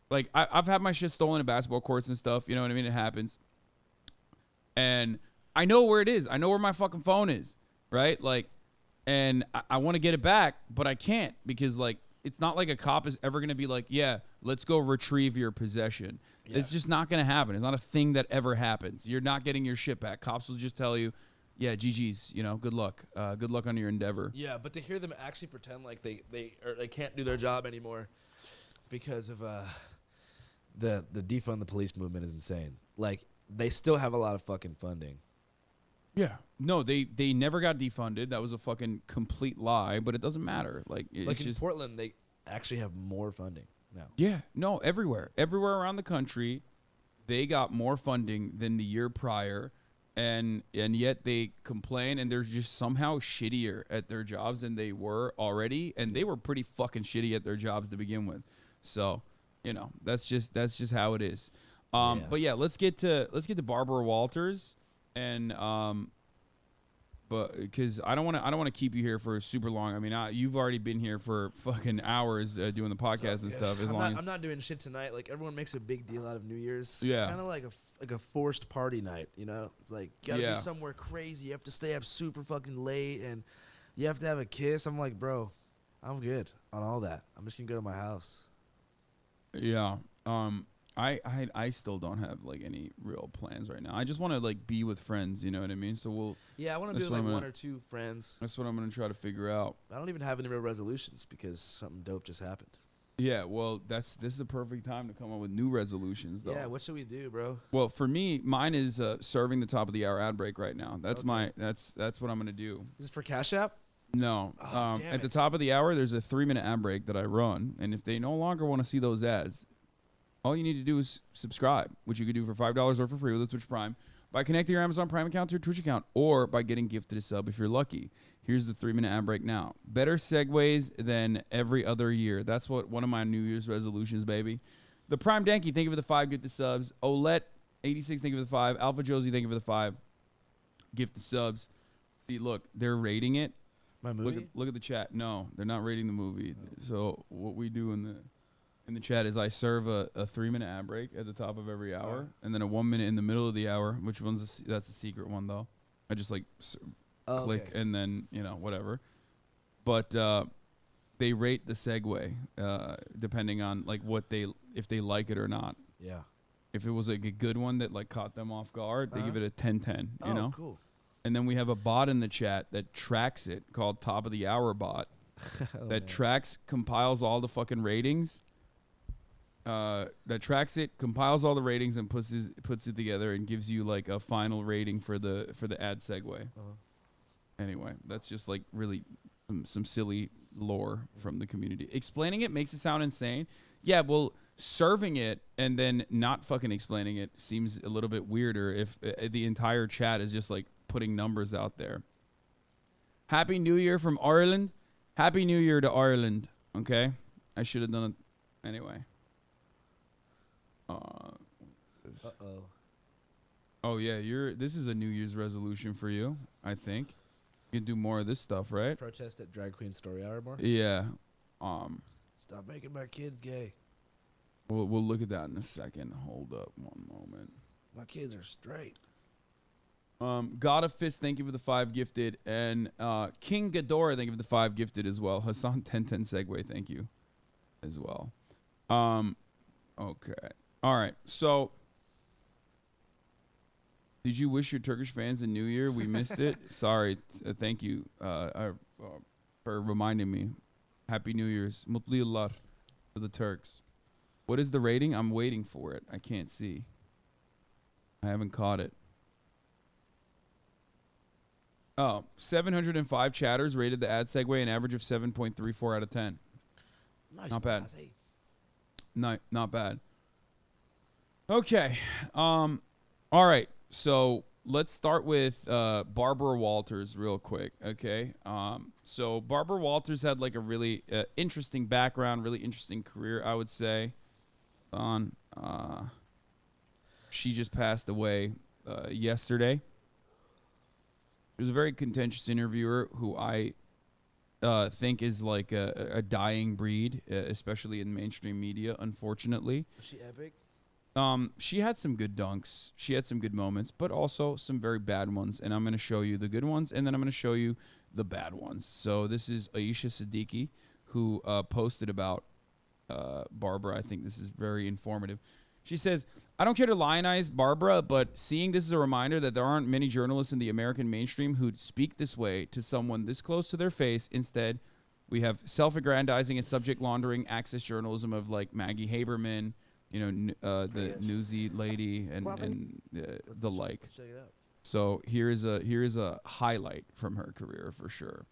Like I've had my shit stolen at basketball courts and stuff. You know what I mean? It happens. And I know where it is. I know where my fucking phone is. Right? Like, and I want to get it back, but I can't because, like, it's not like a cop is ever going to be like, yeah, let's go retrieve your possession. Yeah. It's just not going to happen. It's not a thing that ever happens. You're not getting your shit back. Cops will just tell you, yeah, GG's, good luck. Good luck on your endeavor. Yeah, but to hear them actually pretend like they can't do their job anymore because of the defund the police movement is insane. Like, they still have a lot of fucking funding. Yeah. No, they never got defunded. That was a fucking complete lie, but it doesn't matter. Like, it's in just Portland, they actually have more funding now. Yeah, no, everywhere around the country, they got more funding than the year prior, and yet they complain, and they're just somehow shittier at their jobs than they were already, and they were pretty fucking shitty at their jobs to begin with. So, that's just how it is. But yeah, let's get to Barbara Walters, and but because I don't want to keep you here for super long. I mean, you've already been here for fucking hours doing the podcast and stuff. I'm not doing shit tonight. Like everyone makes a big deal out of New Year's. Yeah. It's kind of like a forced party night. It's like you gotta be somewhere crazy. You have to stay up super fucking late, and you have to have a kiss. I'm like, bro, I'm good on all that. I'm just gonna go to my house. Yeah. I still don't have like any real plans right now. I just want to like be with friends, you know what I mean? So I want to be with like one or two friends. That's what I'm gonna try to figure out. I don't even have any real resolutions because something dope just happened. Yeah, well, this is the perfect time to come up with new resolutions, though. Yeah, what should we do, bro? Well, for me, mine is serving the top of the hour ad break right now. That's that's what I'm gonna do. Is this for Cash App? No. At the top of the hour, there's a 3-minute ad break that I run, and if they no longer want to see those ads, all you need to do is subscribe, which you could do for $5 or for free with a Twitch Prime, by connecting your Amazon Prime account to your Twitch account, or by getting gifted a sub if you're lucky. Here's the 3-minute ad break now. Better segues than every other year. That's what one of my New Year's resolutions, baby. The Prime Danky, thank you for the 5 gifted subs. Olette86, thank you for the 5. Alpha Josie, thank you for the 5 gifted subs. See, look, they're rating it. My movie? Look at the chat. No, they're not rating the movie. So what we do in the chat is I serve a 3-minute ad break at the top of every hour, and then a 1 minute in the middle of the hour. Which one's that's a secret one though. I just like click and then whatever. But they rate the segue depending on like if they like it or not. Yeah. If it was like a good one that like caught them off guard, they give it a 10-10. You know. Cool. And then we have a bot in the chat that tracks it called Top of the Hour Bot compiles all the fucking ratings. Compiles all the ratings and puts it together and gives you like a final rating for the ad segue. Anyway, that's just like really some silly lore from the community. Explaining it makes it sound insane. Yeah, well, serving it and then not fucking explaining it seems a little bit weirder if the entire chat is just like putting numbers out there. Happy New Year from Ireland. Happy New Year to Ireland. Okay? I should have done it anyway. Oh yeah, this is a New Year's resolution for you, I think. You can do more of this stuff, right? Protest at Drag Queen Story Hour more? Yeah. Stop making my kids gay. We'll look at that in a second. Hold up one moment. My kids are straight. God of Fist, thank you for the 5 gifted. And King Ghidorah, thank you for the 5 gifted as well. Hassan 1010 segue, thank you as well. Okay. All right. So, did you wish your Turkish fans a New Year? We missed it. Sorry. Thank you for reminding me. Happy New Year's. Mutlu yıllar for the Turks. What is the rating? I'm waiting for it. I can't see. I haven't caught it. Oh, 705 chatters rated the ad segue an average of 7.34 out of 10. Nice. Not bad. Not bad. Okay. All right. So let's start with Barbara Walters real quick. Okay. So Barbara Walters had like a really interesting background, really interesting career, I would say. She just passed away yesterday. She was a very contentious interviewer who I think is like a dying breed, especially in mainstream media, unfortunately. Was she epic? She had some good dunks. She had some good moments, but also some very bad ones. And I'm going to show you the good ones, and then I'm going to show you the bad ones. So this is Aisha Siddiqui, who posted about Barbara. I think this is very informative. She says, I don't care to lionize Barbara, but seeing this is a reminder that there aren't many journalists in the American mainstream who'd speak this way to someone this close to their face. Instead, we have self-aggrandizing and subject laundering access journalism of like Maggie Haberman, the Newsy lady and the like. Let's check it out. So here is a highlight from her career for sure.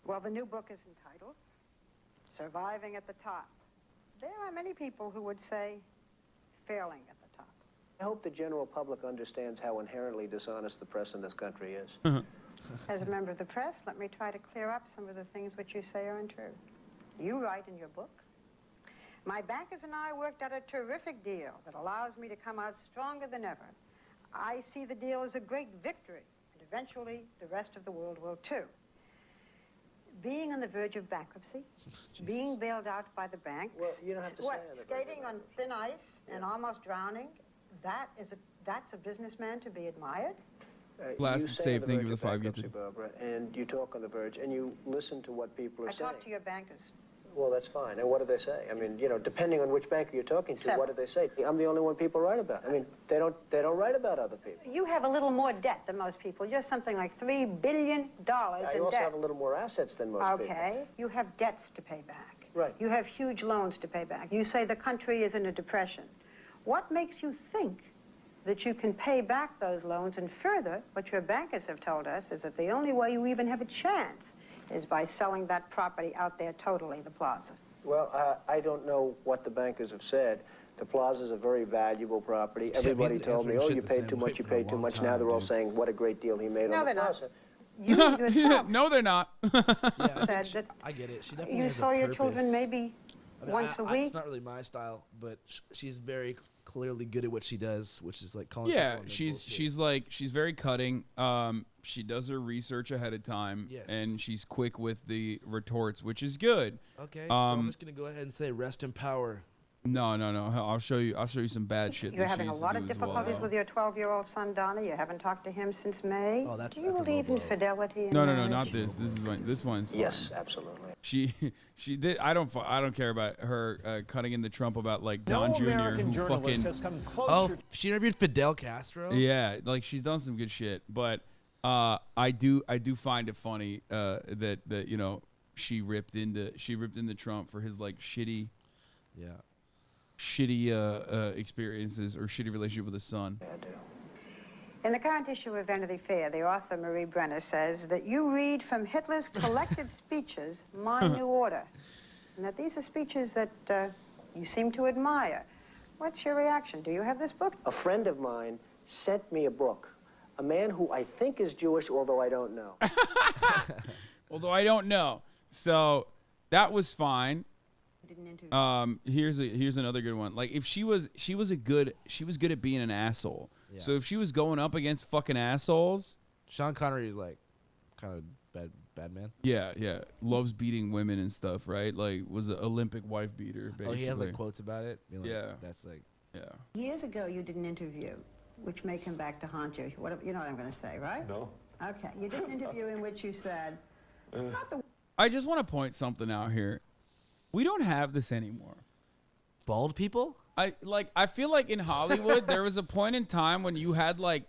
Well, the new book is entitled surviving at the top. There are many people who would say failing at the top. I hope the general public understands how inherently dishonest the press in this country is. As a member of the press, let me try to clear up some of the things which you say are untrue. You write in your book, "My bankers and I worked out a terrific deal that allows me to come out stronger than ever. I see the deal as a great victory, and eventually the rest of the world will too." Being on the verge of bankruptcy, being bailed out by the banks, Well, you don't have to say on the verge skating on thin ice and almost drowning, that's a businessman to be admired? Last you say save, on the thank you verge for the of 5 bankruptcy, gifted. Barbara, and you talk on the verge, and you listen to what people are I saying. talk to your bankers. Well, that's fine. And what do they say? I mean, you know, depending on which banker you're talking to, Several. what do they say? I'm the only one people write about. I mean, they don't write about other people. You have a little more debt than most people. You're something like $3 billion I in also debt. have a little more assets than most people. Okay, you have debts to pay back. Right. You have huge loans to pay back. You say the country is in a depression. What makes you think that you can pay back those loans? And further, what your bankers have told us is that the only way you even have a chance is by selling that property out there totally, the plaza. Well, I don't know what the bankers have said. The plaza's a very valuable property. Everybody been told me, answering oh, shit you the paid same too way much, you for a paid too long much. Now time, they're all dude. saying what a great deal he made No, on the they're not. plaza. You yourself No, they're not. Yeah, said that I get it. She definitely you has saw a your purpose. children maybe I mean, once a week. It's not really my style, but she's very clearly good at what she does, which is like calling. Yeah, people on their she's bullshit. she's very cutting. She does her research ahead of time, Yes. and she's quick with the retorts, which is good. Okay, so I'm just gonna go ahead and say rest in power. No. I'll show you some bad shit. You're that having she a used lot to of do as well. difficulties with your 12-year-old son, Donna. You haven't talked to him since May. Oh, that's- Do you that's a low believe in blow. fidelity? In No, marriage? not this. This one's fine. Yes, absolutely. She did. I don't care about her cutting in the Trump about like Don Jr. American who journalist fucking has come closer. Oh, she interviewed Fidel Castro. yeah, like she's done some good shit. But I do find it funny that you know she ripped into Trump for his like shitty experiences or shitty relationship with his son. In the current issue of Vanity Fair, the author Marie Brenner says that you read from Hitler's collective speeches, My New Order, and that these are speeches that you seem to admire. What's your reaction? Do you have this book? A friend of mine sent me a book. A man who I think is Jewish, although I don't know. Although I don't know. So that was fine. Didn't Here's another good one. Like if she was good at being an asshole. Yeah. So if she was going up against fucking assholes, Sean Connery is like kind of bad man. yeah, loves beating women and stuff, right? Like was an Olympic wife beater, basically. Oh, he has like quotes about it. Being like, Yeah. that's like Years ago, you did an interview, which may come back to haunt you. You know what I'm going to say, right? No. Okay. You did an interview in which you said, I just want to point something out here. We don't have this anymore. Bald people? I feel like in Hollywood there was a point in time when you had like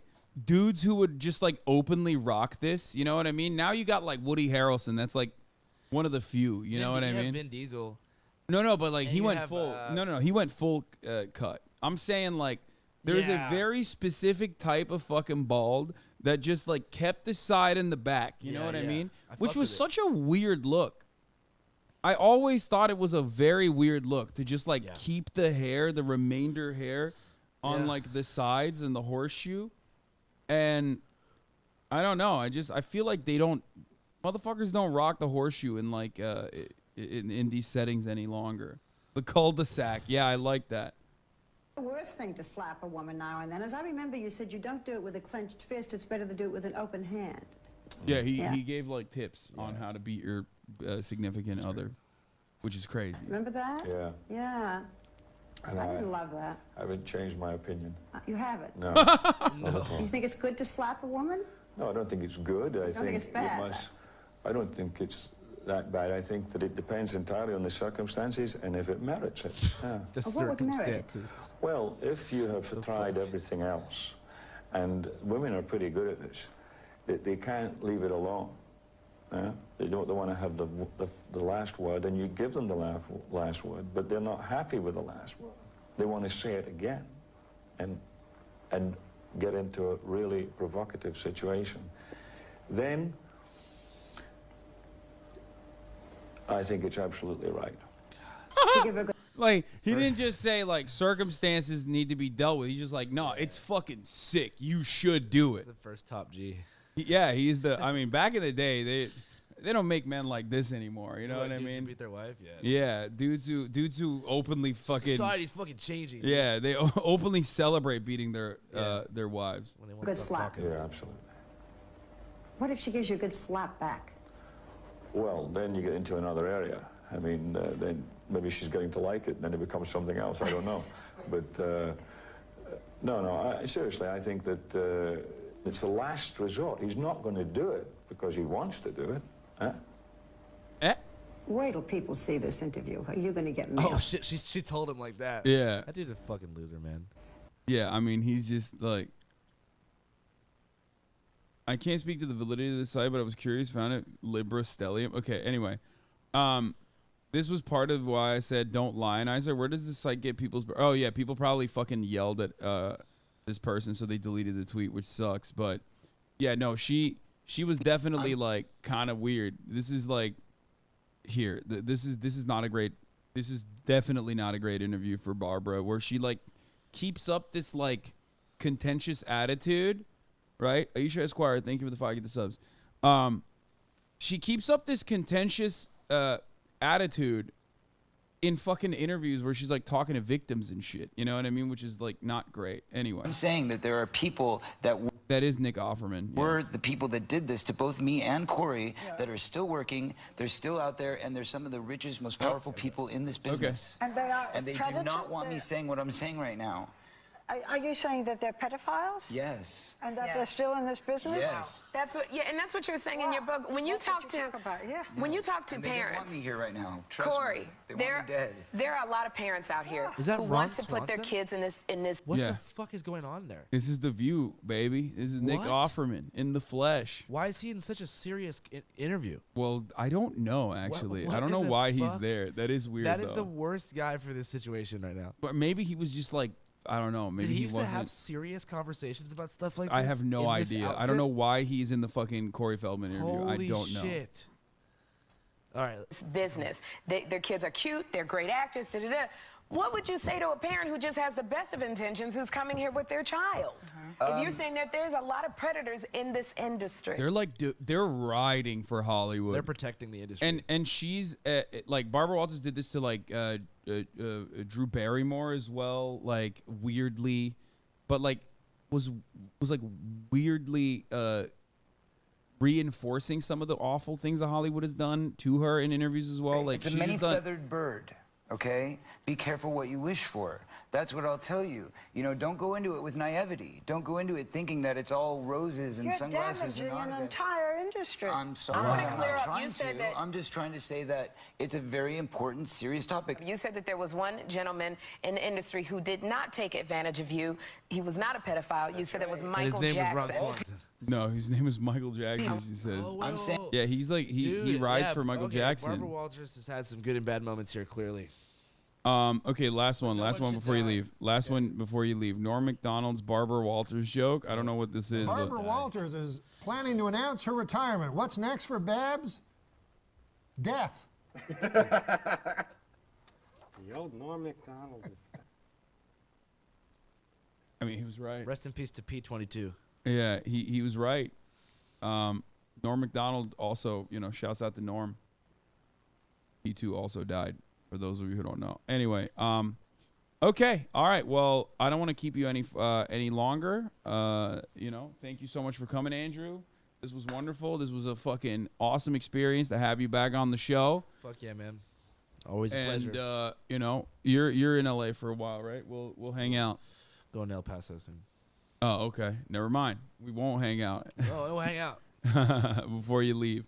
dudes who would just like openly rock this, you know what I mean? Now you got like Woody Harrelson, that's like one of the few, you know what I mean? Vin Diesel. No, but like And he you went have, full. No, he went full cut. I'm saying like there's Yeah. a very specific type of fucking bald that just like kept the side and the back. You know Yeah, what I yeah. mean? I Which fuck was with it. such a weird look. I always thought it was a very weird look to just like keep the hair, the remainder hair, on Yeah. like the sides and the horseshoe, and I don't know. I feel like motherfuckers don't rock the horseshoe in like in these settings any longer. The cul-de-sac, yeah, I like that. the worst thing to slap a woman now and then. As I remember, you said you don't do it with a clenched fist. It's better to do it with an open hand. Yeah, he gave like tips on how to beat your significant other, which is crazy. Remember that? Yeah. Yeah. And I didn't love that. I haven't changed my opinion. You haven't? No. Not at all. You think it's good to slap a woman? No, I don't think it's good. I don't think it's bad? it must. I don't think it's that bad. I think that it depends entirely on the circumstances and if it merits it. Yeah. The What would merit it? circumstances. Well, if you have tried everything else, and women are pretty good at this, they can't leave it alone. They don't want to have the last word, and you give them the last word, but they're not happy with the last word. They want to say it again, and get into a really provocative situation. Then I think it's absolutely right. Like, he didn't just say, like, circumstances need to be dealt with. He's just like, no, it's fucking sick. You should do it. The first top G. Yeah, he's the, I mean, back in the day, they don't make men like this anymore. You know what I Dudes who mean? beat their wife? Yeah. Yeah, dudes who openly fucking. Society's fucking changing. Yeah, they openly celebrate beating their wives. When they want Good to stop slap. talking. Yeah, absolutely. What if she gives you a good slap back? Well, then you get into another area. I mean, then maybe she's getting to like it, and then it becomes something else. I don't know. But no, seriously, I think that it's the last resort. He's not going to do it because he wants to do it. Huh? Wait till people see this interview. Are you going to get mail? Oh, shit. She told him like that. Yeah. That dude's a fucking loser, man. Yeah, I mean, he's just like. I can't speak to the validity of the site, but I was curious. Found it Libra Stellium. Okay, anyway, this was part of why I said don't lionize her. Where does this site get people's? Oh yeah, people probably fucking yelled at this person, so they deleted the tweet, which sucks. But yeah, no, she was definitely like kind of weird. This is like here. This is not a great. This is definitely not a great interview for Barbara, where she like keeps up this like contentious attitude. Right? Aisha Esquire, thank you for the 5 get the subs. She keeps up this contentious attitude in fucking interviews where she's like talking to victims and shit. You know what I mean? Which is like not great. Anyway. I'm saying that there are people that is Nick Offerman. Were yes. the people that did this to both me and Corey that are still working. They're still out there, and they're some of the richest, most powerful people in this business. And they are. And they do not want me saying what I'm saying right now. Are you saying that they're pedophiles? Yes. And that they're still in this business? Yes. That's what. Yeah, and that's what you're saying in your book. When you talk to when you talk to And they don't parents, want me here right now. Trust Corey, me. They want me dead. there are a lot of parents out here Is that who Ron want to put their Swanson? kids in this. What Yeah. the fuck is going on there? This is The View, baby. This is Nick What? Offerman in the flesh. Why is he in such a serious interview? Well, I don't know, actually. what I don't in know the why he's fuck? there. That is weird, That is though. the worst guy for this situation right now. But maybe he was just like, I don't know. Maybe Did he he used to wasn't. have serious conversations about stuff like this? I have no in this idea. I outfit? don't know why he's in the fucking Corey Feldman interview. Holy I don't know. shit. All right. This business. Their kids are cute. They're great actors. Da, da, da. What would you say to a parent who just has the best of intentions, who's coming here with their child? If you're saying that there's a lot of predators in this industry. They're like, they're riding for Hollywood. They're protecting the industry. And she's like Barbara Walters did this to like Drew Barrymore as well, like weirdly, but like was like weirdly reinforcing some of the awful things that Hollywood has done to her in interviews as well. Like It's a she's just done. many-feathered bird, okay? Be careful what you wish for. That's what I'll tell you. You know, don't go into it with naivety. Don't go into it thinking that it's all roses and You're sunglasses and damaging an autographs. entire industry. I'm sorry. I wanna I'm clear not up. trying You said to. that- I'm just trying to say that it's a very important, serious topic. You said that there was one gentleman in the industry who did not take advantage of you. He was not a pedophile. You said it was Michael and his name Jackson. was Ron Swanson. No, his name is Michael Jackson. She says. I'm saying, Yeah, he's like he rides for Michael Jackson. Barbara Walters has had some good and bad moments here, clearly. Okay, last one should before you die. leave. Last one before you leave. Norm Macdonald's Barbara Walters joke. I don't know what this is. Barbara But Walters is planning to announce her retirement. What's next for Babs? Death. The old Norm Macdonald is. I mean, he was right. Rest in peace to P22. Yeah, he was right. Norm Macdonald also, shouts out to Norm. He too also died. For those of you who don't know. Anyway, okay, all right. Well, I don't want to keep you any longer. Thank you so much for coming, Andrew. This was wonderful. This was a fucking awesome experience to have you back on the show. Fuck yeah, man. Always a pleasure. And you're in LA for a while, right? We'll hang out. Going to El Paso soon. Oh, okay. Never mind. We won't hang out. Oh, we'll hang out before you leave.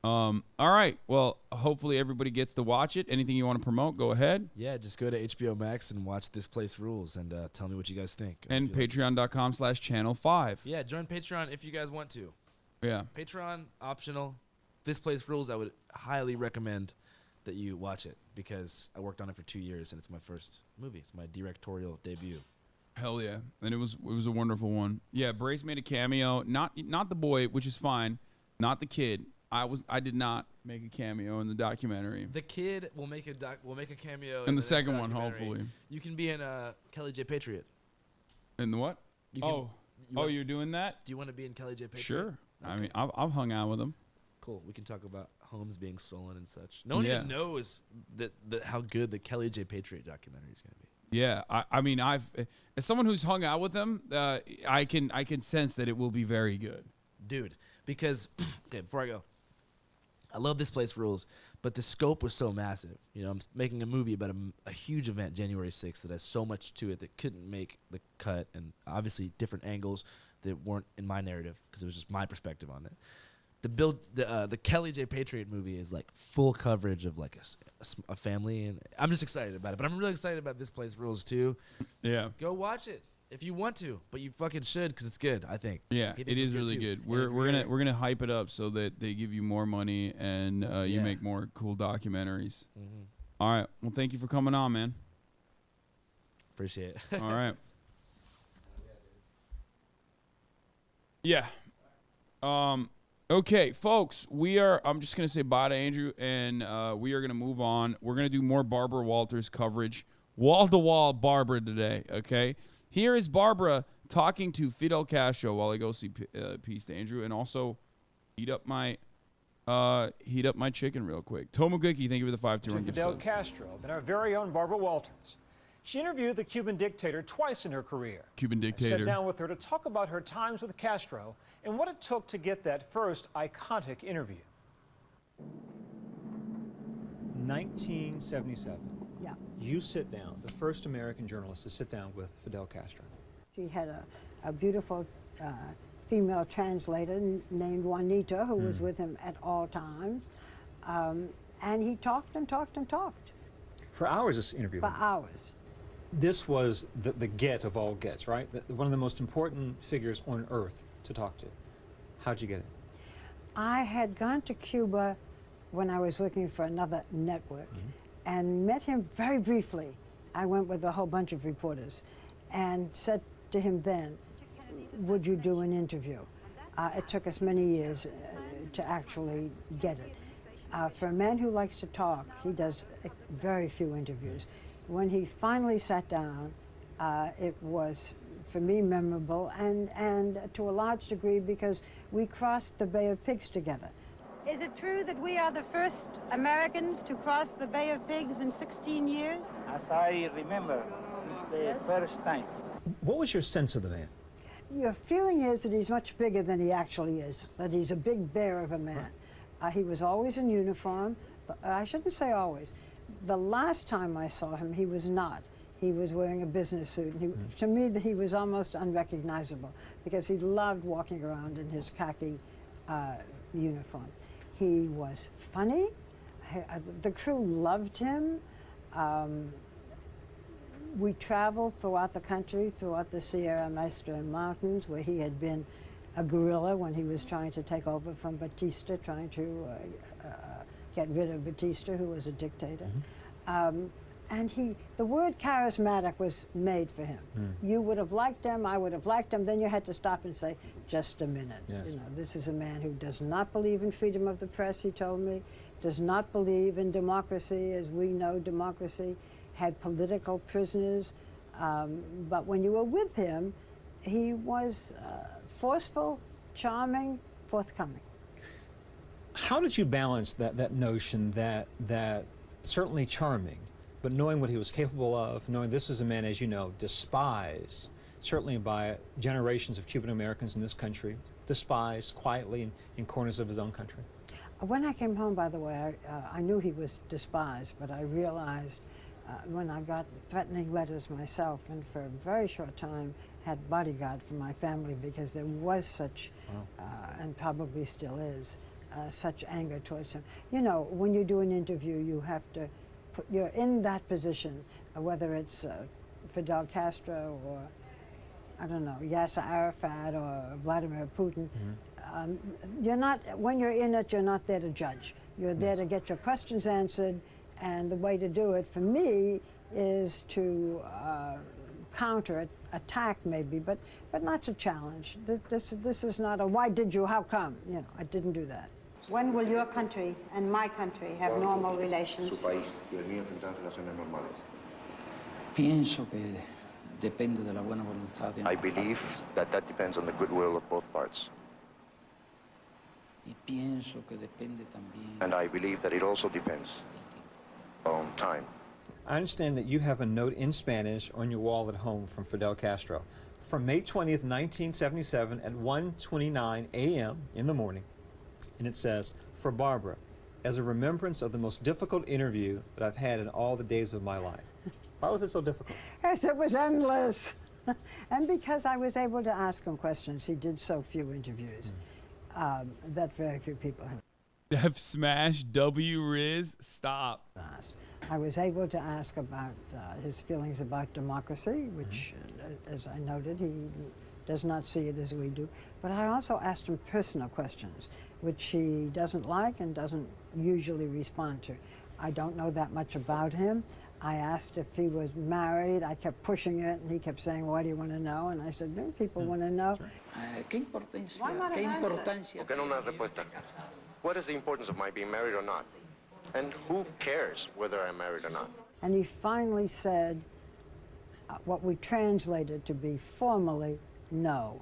All right. Well, hopefully everybody gets to watch it. Anything you want to promote, go ahead. Yeah, just go to HBO Max and watch This Place Rules and tell me what you guys think. And patreon.com/channel5. Yeah, join Patreon if you guys want to. Yeah. Patreon, optional. This Place Rules, I would highly recommend that you watch it because I worked on it for 2 years and it's my first movie. It's my directorial debut. Hell yeah. And it was a wonderful one. Yeah, Brace made a cameo. Not the boy, which is fine. Not the kid. I did not make a cameo in the documentary. The kid will make a cameo In the next second one, documentary. hopefully. You can be in Kelly J. Patriot. In the what? You can- You're doing that? Do you want to be in Kelly J. Patriot? Sure. Okay. I mean, I've hung out with him. Cool. We can talk about homes being stolen and such. No one even knows that how good the Kelly J. Patriot documentary is going to be. Yeah, I mean, as someone who's hung out with him, I can sense that it will be very good, dude. Because okay, before I go, I love This Place Rules, but the scope was so massive. You know, I'm making a movie about a huge event, January 6th, that has so much to it that couldn't make the cut, and obviously different angles that weren't in my narrative because it was just my perspective on it. The Kelly J. Patriot movie is like full coverage of like a family, and I'm just excited about it. But I'm really excited about This Place Rules too. Yeah, go watch it if you want to, but you fucking should because it's good. I think. Yeah, it is really good. We're gonna hype it up so that they give you more money and you make more cool documentaries. Mm-hmm. All right. Well, thank you for coming on, man. Appreciate it. All right. Yeah. Okay, folks, I'm just going to say bye to Andrew, and we are going to move on. We're going to do more Barbara Walters coverage, wall-to-wall Barbara today, okay? Here is Barbara talking to Fidel Castro while I go see Peace to Andrew, and also heat up my chicken real quick. Tomoguki, thank you for the 521 gift Fidel subs. Castro, then our very own Barbara Walters. She interviewed the Cuban dictator twice in her career. Cuban dictator. I sat down with her to talk about her times with Castro and what it took to get that first iconic interview. 1977. Yeah. You sit down, the first American journalist to sit down with Fidel Castro. She had a beautiful female translator named Juanita who was with him at all times. And he talked and talked and talked. For hours, this interview. For hours. This was the get of all gets, right? One of the most important figures on earth to talk to. How'd you get it? I had gone to Cuba when I was working for another network and met him very briefly. I went with a whole bunch of reporters and said to him then, would you do an interview? It took us many years to actually get it. For a man who likes to talk, he does very few interviews. When he finally sat down, it was, for me, memorable, and to a large degree because we crossed the Bay of Pigs together. Is it true that we are the first Americans to cross the Bay of Pigs in 16 years? As I remember, it's the first time. What was your sense of the man? Your feeling is that he's much bigger than he actually is, that he's a big bear of a man. He was always in uniform. I shouldn't say always. The last time I saw him, he was not. He was wearing a business suit. To me, he was almost unrecognizable because he loved walking around in his khaki uniform. He was funny. The crew loved him. We traveled throughout the country, throughout the Sierra Maestra Mountains, where he had been a guerrilla when he was trying to take over from Batista, trying to get rid of Batista, who was a dictator. And the word charismatic was made for him. You would have liked him, I would have liked him, then you had to stop and say, just a minute. Yes. You know, this is a man who does not believe in freedom of the press, he told me, does not believe in democracy as we know democracy, had political prisoners, but when you were with him, he was forceful, charming, forthcoming. How did you balance that notion that certainly charming, but knowing what he was capable of, knowing this is a man, as you know, despised, certainly by generations of Cuban Americans in this country, despised quietly in corners of his own country? When I came home, by the way, I knew he was despised, but I realized when I got threatening letters myself, and for a very short time had bodyguard for my family because there was such, and probably still is, such anger towards him. You know, when you do an interview, you have to you're in that position, whether it's Fidel Castro or, I don't know, Yasser Arafat or Vladimir Putin. You're not, when you're in it, you're not there to judge. You're there to get your questions answered, and the way to do it, for me, is to counter it, attack maybe, but not to challenge. This is not a why did you, how come? You know, I didn't do that. When will your country and my country have normal relations? Su país y el mío tendrán relaciones normales. Pienso que depende de la buena voluntad de I believe that depends on the goodwill of both parts. Y pienso que depende también. And I believe that it also depends on time. I understand that you have a note in Spanish on your wall at home from Fidel Castro. From May 20th, 1977 at 1:29 a.m. in the morning. And it says, "For Barbara, as a remembrance of the most difficult interview that I've had in all the days of my life." Why was it so difficult? Yes, it was endless. And because I was able to ask him questions. He did so few interviews that very few people had. F smash W Riz, stop. I was able to ask about his feelings about democracy, which, as I noted, he does not see it as we do. But I also asked him personal questions, which he doesn't like and doesn't usually respond to. I don't know that much about him. I asked if he was married. I kept pushing it, and he kept saying, "Why do you want to know?" And I said, "No, people want to know." ¿Qué importancia? ¿Qué importancia? Okay, no una respuesta. What is the importance of my being married or not? And who cares whether I'm married or not? And he finally said what we translated to be formally, no.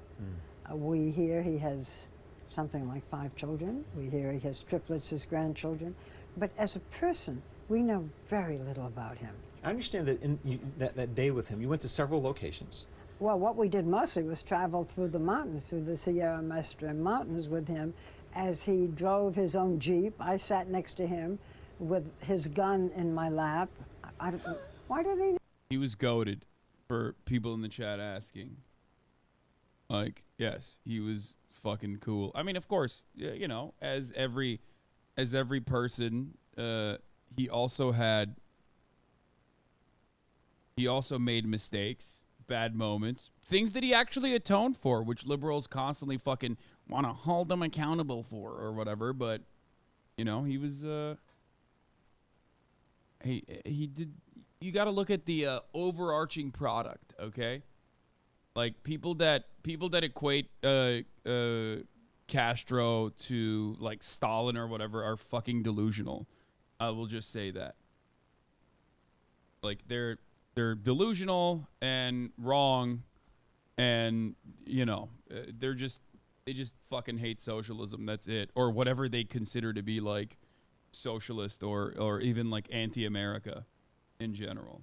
We hear he has something like 5 children. We hear he has triplets as grandchildren. But as a person, we know very little about him. I understand that that day with him, you went to several locations. Well, what we did mostly was travel through the mountains, through the Sierra Maestra mountains with him as he drove his own Jeep. I sat next to him with his gun in my lap. Why do they? He was goated, for people in the chat asking. Like, yes, he was fucking cool. I mean, of course, you know, as every person, he also made mistakes, bad moments, things that he actually atoned for, which liberals constantly fucking want to hold him accountable for or whatever. But, you know, he was, he did, you got to look at the overarching product, okay? Like, people that equate Castro to, like, Stalin or whatever are fucking delusional. I will just say that. Like, they're delusional and wrong, and, you know, they just fucking hate socialism. That's it. Or whatever they consider to be, like, socialist or even, like, anti-America in general.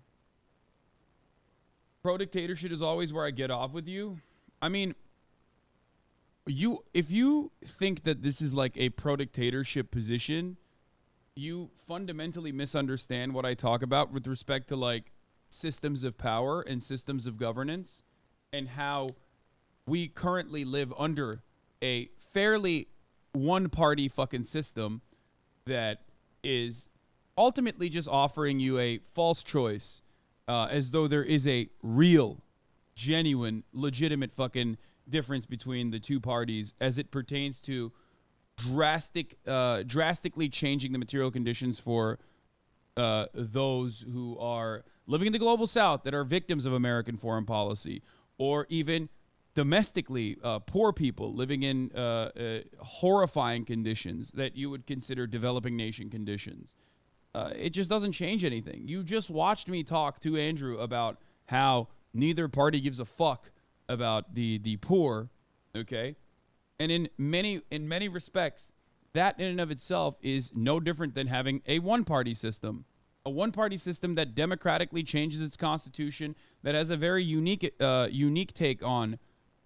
Pro-dictatorship is always where I get off with you. I mean, if you think that this is like a pro-dictatorship position, you fundamentally misunderstand what I talk about with respect to, like, systems of power and systems of governance and how we currently live under a fairly one-party fucking system that is ultimately just offering you a false choice, as though there is a real, genuine, legitimate fucking difference between the two parties as it pertains to drastically changing the material conditions for those who are living in the global south that are victims of American foreign policy, or even domestically poor people living in horrifying conditions that you would consider developing nation conditions. It just doesn't change anything. You just watched me talk to Andrew about how neither party gives a fuck about the poor, okay? And in many respects, that in and of itself is no different than having a one-party system. A one-party system that democratically changes its constitution, that has a very unique take on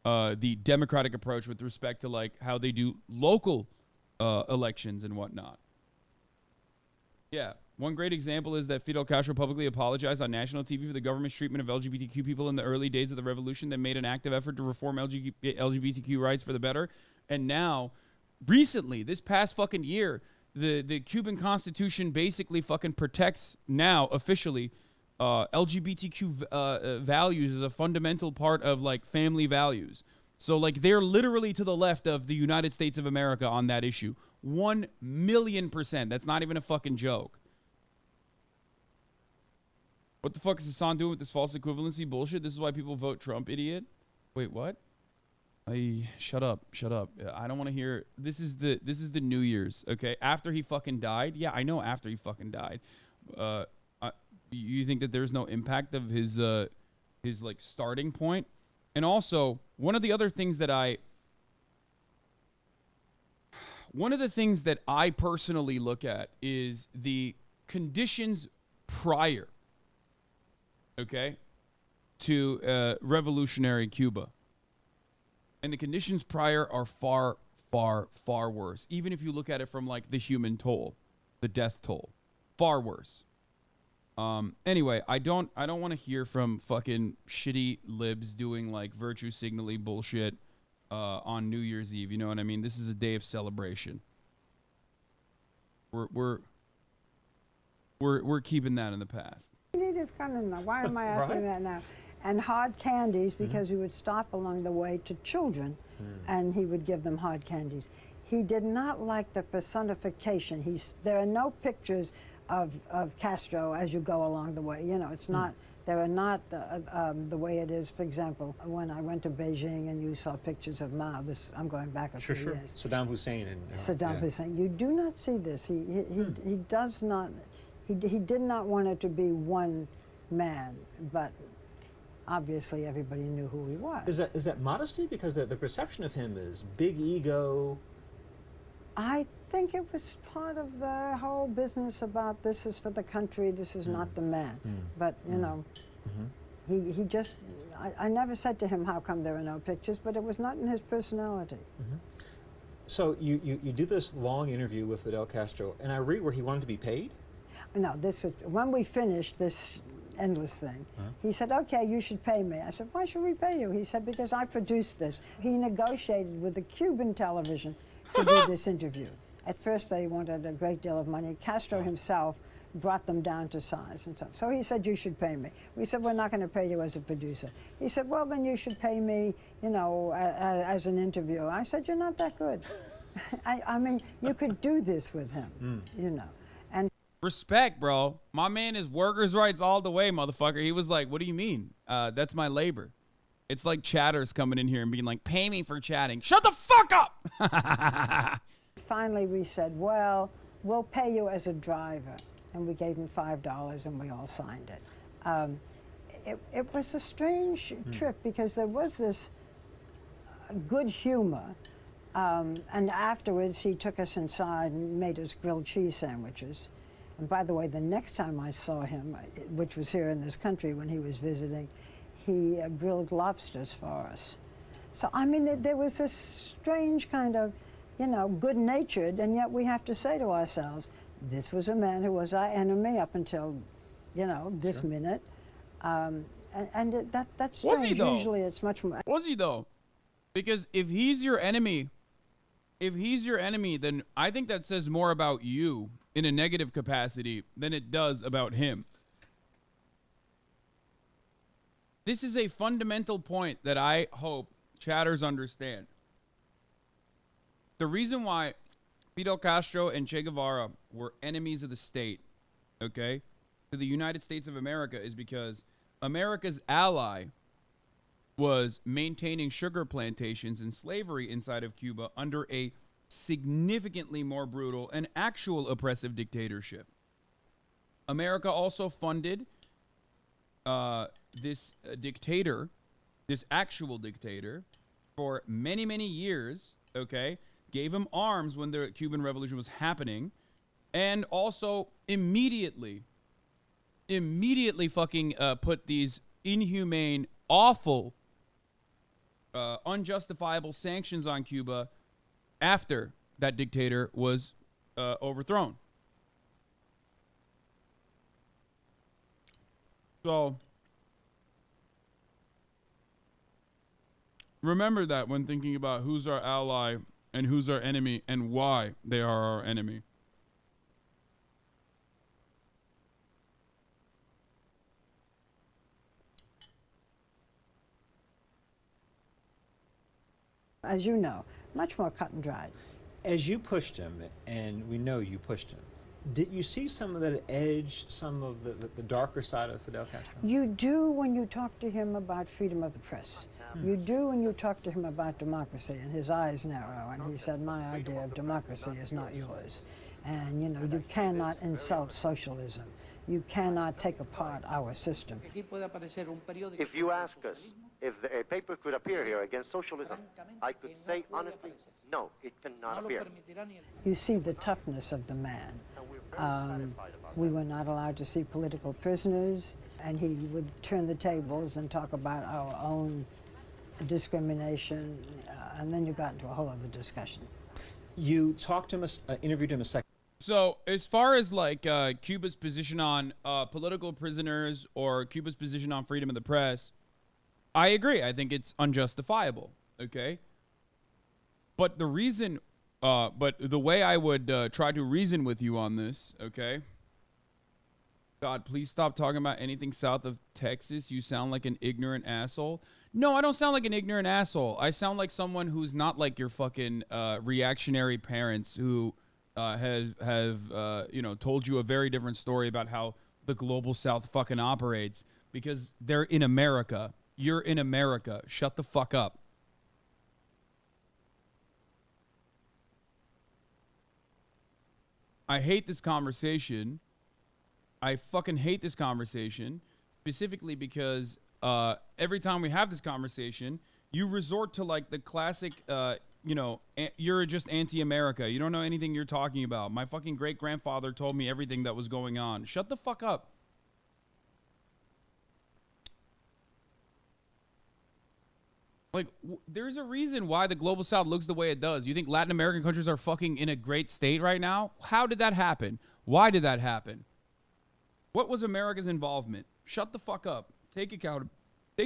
the democratic approach with respect to, like, how they do local elections and whatnot. Yeah. One great example is that Fidel Castro publicly apologized on national TV for the government's treatment of LGBTQ people in the early days of the revolution, that made an active effort to reform LGBTQ rights for the better. And now, recently, this past fucking year, the Cuban Constitution basically fucking protects now, officially, LGBTQ values as a fundamental part of, like, family values. So, like, they're literally to the left of the United States of America on that issue. 1,000,000%. That's not even a fucking joke. What the fuck is Hassan doing with this false equivalency bullshit? This is why people vote Trump, idiot. Wait, what? Shut up. I don't want to hear. This is the New Year's, okay? After he fucking died. Yeah, I know after he fucking died. You think that there's no impact of his like starting point? And also, one of the things that I personally look at is the conditions prior, okay, to revolutionary Cuba. And the conditions prior are far, far, far worse. Even if you look at it from like the human toll, the death toll, far worse. Anyway, I don't want to hear from fucking shitty libs doing like virtue signaling bullshit on New Year's Eve. You know what I mean? This is a day of celebration. We're keeping that in the past. He just kind of know. Why am I asking that now? And hard candies, because he would stop along the way to children and he would give them hard candies. He did not like the personification. There are no pictures of Castro as you go along the way. You know, it's not, there are not the way it is, for example, when I went to Beijing and you saw pictures of Mao. I'm going back a few years. Saddam Hussein. Saddam Hussein. You do not see this. He does not, he did not want it to be one man, but obviously everybody knew who he was. Is that modesty? Because the perception of him is big ego. I think it was part of the whole business about this is for the country, this is not the man. But, you know, he just, I never said to him, how come there are no pictures, but it was not in his personality. So you do this long interview with Fidel Castro, and I read where he wanted to be paid? No, this was, when we finished this endless thing, he said, okay, you should pay me. I said, why should we pay you? He said, because I produced this. He negotiated with the Cuban television to do this interview. At first they wanted a great deal of money. Castro himself brought them down to size and stuff. So he said, you should pay me. We said, we're not going to pay you as a producer. He said, well, then you should pay me, you know, as an interviewer. I said, you're not that good. I mean, you could do this with him, you know. And respect, bro. My man is workers' rights all the way, motherfucker. He was like, what do you mean? That's my labor. It's like chatters coming in here and being like, pay me for chatting. Shut the fuck up! Finally, we said, well, we'll pay you as a driver. And we gave him $5 and we all signed it. It was a strange trip because there was this good humor. And afterwards, he took us inside and made us grilled cheese sandwiches. And by the way, the next time I saw him, which was here in this country when he was visiting, he grilled lobsters for us. So, I mean, there was this strange kind of, you know, good-natured, and yet we have to say to ourselves, this was a man who was our enemy up until, you know, this minute. And that's strange. Was he, though? Usually it's much more. Was he, though? Because if he's your enemy, then I think that says more about you in a negative capacity than it does about him. This is a fundamental point that I hope chatters understand. The reason why Fidel Castro and Che Guevara were enemies of the state, okay, to the United States of America is because America's ally was maintaining sugar plantations and slavery inside of Cuba under a significantly more brutal and actual oppressive dictatorship. America also funded this dictator, this actual dictator, for many, many years, okay? Gave him arms when the Cuban Revolution was happening, and also immediately fucking put these inhumane, awful, unjustifiable sanctions on Cuba after that dictator was overthrown. So remember that when thinking about who's our ally and who's our enemy and why they are our enemy. As you know, much more cut and dried. As you pushed him, and we know you pushed him, did you see some of that edge, some of the darker side of Fidel Castro? You do when you talk to him about freedom of the press. You do when you talk to him about democracy, and his eyes narrow, and he said, my idea of democracy is not yours. And, you know, you cannot insult socialism. You cannot take apart our system. If you ask us if a paper could appear here against socialism, I could say honestly, no, it cannot appear. You see the toughness of the man. We were not allowed to see political prisoners, and he would turn the tables and talk about our own discrimination, and then you got into a whole other discussion. You talked to him, interviewed him a second. So as far as like Cuba's position on political prisoners or Cuba's position on freedom of the press, I agree. I think it's unjustifiable. Okay. But the reason, but the way I would try to reason with you on this, okay. God, please stop talking about anything south of Texas. You sound like an ignorant asshole. No, I don't sound like an ignorant asshole. I sound like someone who's not like your fucking reactionary parents who have you know, told you a very different story about how the global South fucking operates because they're in America. You're in America. Shut the fuck up. I hate this conversation. I fucking hate this conversation specifically because every time we have this conversation, you resort to like the classic, you know, you're just anti-America. You don't know anything you're talking about. My fucking great-grandfather told me everything that was going on. Shut the fuck up. Like, there's a reason why the global South looks the way it does. You think Latin American countries are fucking in a great state right now? How did that happen? Why did that happen? What was America's involvement? Shut the fuck up. Take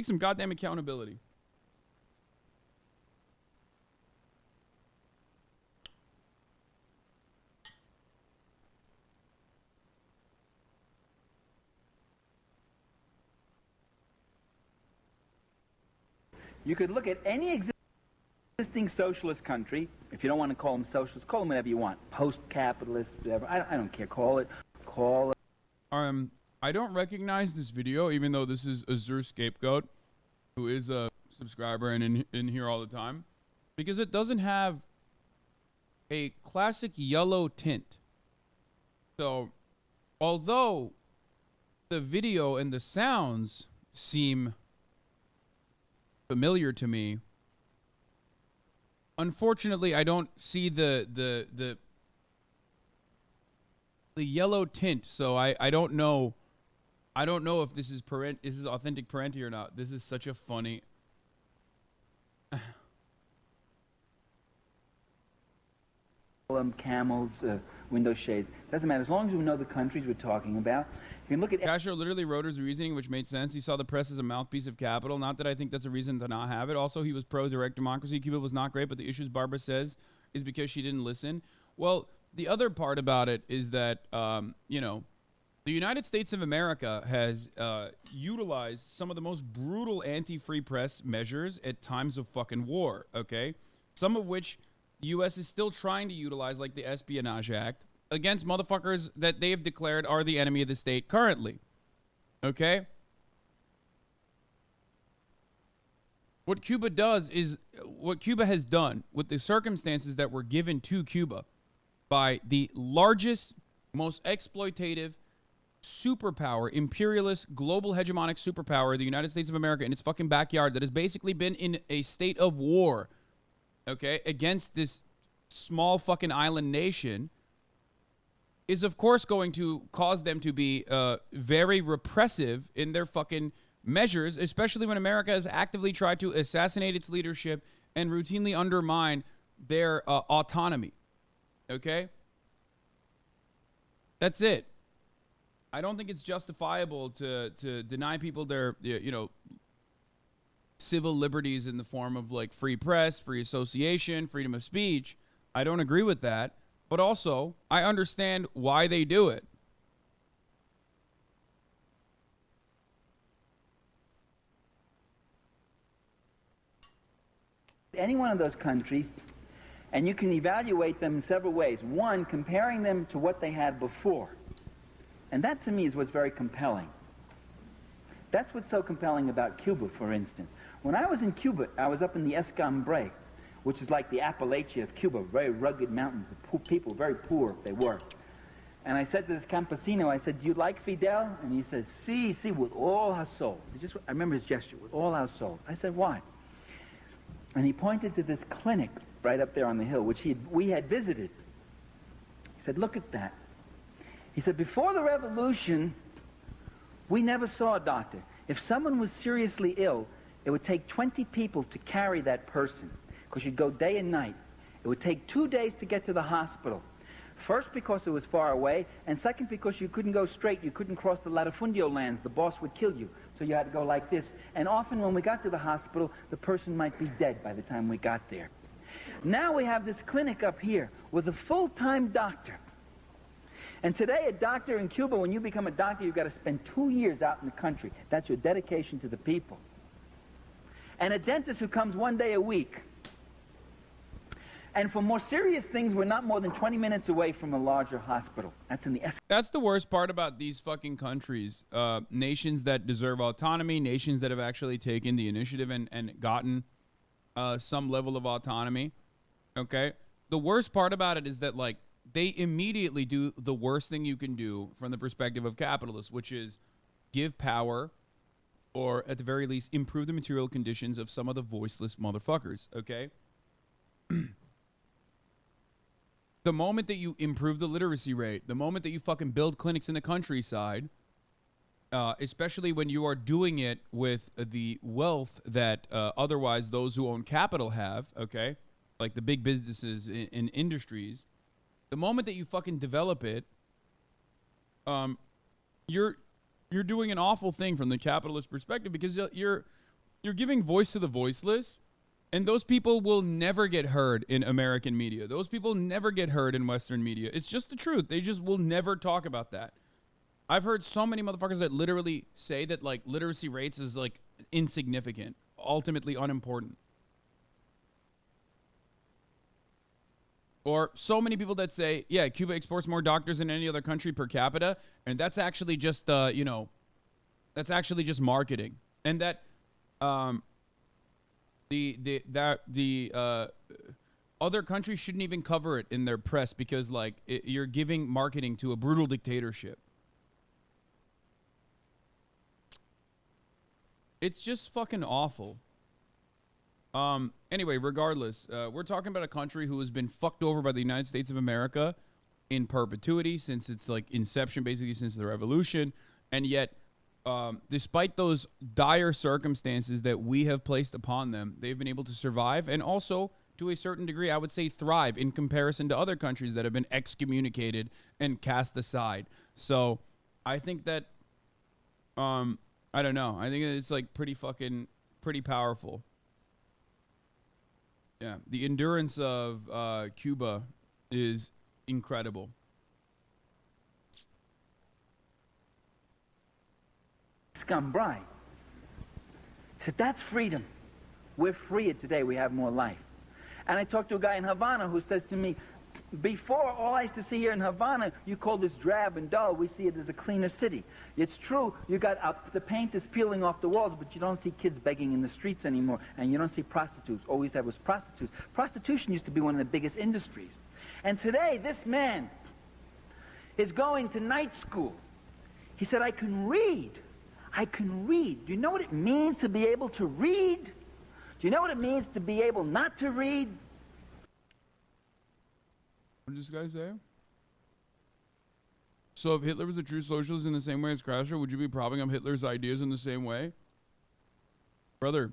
some goddamn accountability. You could look at any existing socialist country. If you don't want to call them socialist, call them whatever you want. Post-capitalist, whatever. I don't care. Call it. I don't recognize this video, even though this is Azure Scapegoat, who is a subscriber and in here all the time, because it doesn't have a classic yellow tint. So, although the video and the sounds seem familiar to me, unfortunately, I don't see the yellow tint. So I don't know. I don't know if this is authentic Parenti or not. This is such a funny. Camels, window shades. Doesn't matter as long as we know the countries we're talking about. You can look at. Castro literally wrote his reasoning, which made sense. He saw the press as a mouthpiece of capital. Not that I think that's a reason to not have it. Also, he was pro-direct democracy. Cuba was not great, but the issues Barbara says is because she didn't listen. Well, the other part about it is that, you know, the United States of America has utilized some of the most brutal anti-free press measures at times of fucking war, okay? Some of which the U.S. is still trying to utilize, like the Espionage Act, against motherfuckers that they have declared are the enemy of the state currently, okay? What Cuba does is, what Cuba has done with the circumstances that were given to Cuba by the largest, most exploitative superpower, imperialist, global hegemonic superpower, the United States of America, in its fucking backyard, that has basically been in a state of war, okay, against this small fucking island nation, is of course going to cause them to be very repressive in their fucking measures, especially when America has actively tried to assassinate its leadership and routinely undermine their autonomy. Okay? That's it. I don't think it's justifiable to deny people their, you know, civil liberties in the form of like free press, free association, freedom of speech. I don't agree with that. But also, I understand why they do it. Any one of those countries, and you can evaluate them in several ways. One, comparing them to what they had before. And that, to me, is what's very compelling. That's what's so compelling about Cuba, for instance. When I was in Cuba, I was up in the Escambray, which is like the Appalachia of Cuba, very rugged mountains, people very poor they were. And I said to this campesino, I said, do you like Fidel? And he says, sí, with all our souls. I remember his gesture, with all our souls. I said, why? And he pointed to this clinic right up there on the hill, which we had visited. He said, look at that. He said, before the revolution, we never saw a doctor. If someone was seriously ill, it would take 20 people to carry that person, because you'd go day and night. It would take 2 days to get to the hospital. First, because it was far away, and second, because you couldn't go straight. You couldn't cross the latifundio lands. The boss would kill you, so you had to go like this. And often when we got to the hospital, the person might be dead by the time we got there. Now we have this clinic up here with a full-time doctor. And today, a doctor in Cuba, when you become a doctor, you've got to spend 2 years out in the country. That's your dedication to the people. And a dentist who comes 1 day a week. And for more serious things, we're not more than 20 minutes away from a larger hospital. That's in the That's the worst part about these fucking countries. Nations that deserve autonomy, nations that have actually taken the initiative and gotten some level of autonomy. Okay? The worst part about it is that, like, they immediately do the worst thing you can do from the perspective of capitalists, which is give power, or at the very least, improve the material conditions of some of the voiceless motherfuckers, okay? The moment that you improve the literacy rate, the moment that you fucking build clinics in the countryside, especially when you are doing it with the wealth that otherwise those who own capital have, okay? Like the big businesses in industries, the moment that you fucking develop it, you're doing an awful thing from the capitalist perspective, because you're giving voice to the voiceless, and those people will never get heard in American media. Those people never get heard in Western media. It's just the truth. They just will never talk about that. I've heard so many motherfuckers that literally say that, like, literacy rates is, like, insignificant, ultimately unimportant. Or so many people that say, yeah, Cuba exports more doctors than any other country per capita, and that's actually just, that's actually just marketing. And that, other countries shouldn't even cover it in their press, because, like, you're giving marketing to a brutal dictatorship. It's just fucking awful. Anyway, regardless, we're talking about a country who has been fucked over by the United States of America in perpetuity since its, like, inception, basically since the revolution. And yet, despite those dire circumstances that we have placed upon them, they've been able to survive, and also, to a certain degree, I would say thrive in comparison to other countries that have been excommunicated and cast aside. So I think that, I don't know. I think it's, like, pretty powerful. Yeah, the endurance of Cuba is incredible. Scumbag. He said, that's freedom. We're freer today. We have more life. And I talked to a guy in Havana who says to me, before, all I used to see here in Havana, you call this drab and dull. We see it as a cleaner city. It's true, you got the paint is peeling off the walls, but you don't see kids begging in the streets anymore, and you don't see prostitutes. All we used to have was prostitutes. Prostitution used to be one of the biggest industries. And today, this man is going to night school. He said, I can read. I can read. Do you know what it means to be able to read? Do you know what it means to be able not to read? What did this guy say? So if Hitler was a true socialist in the same way as Castro, would you be propping up Hitler's ideas in the same way? Brother,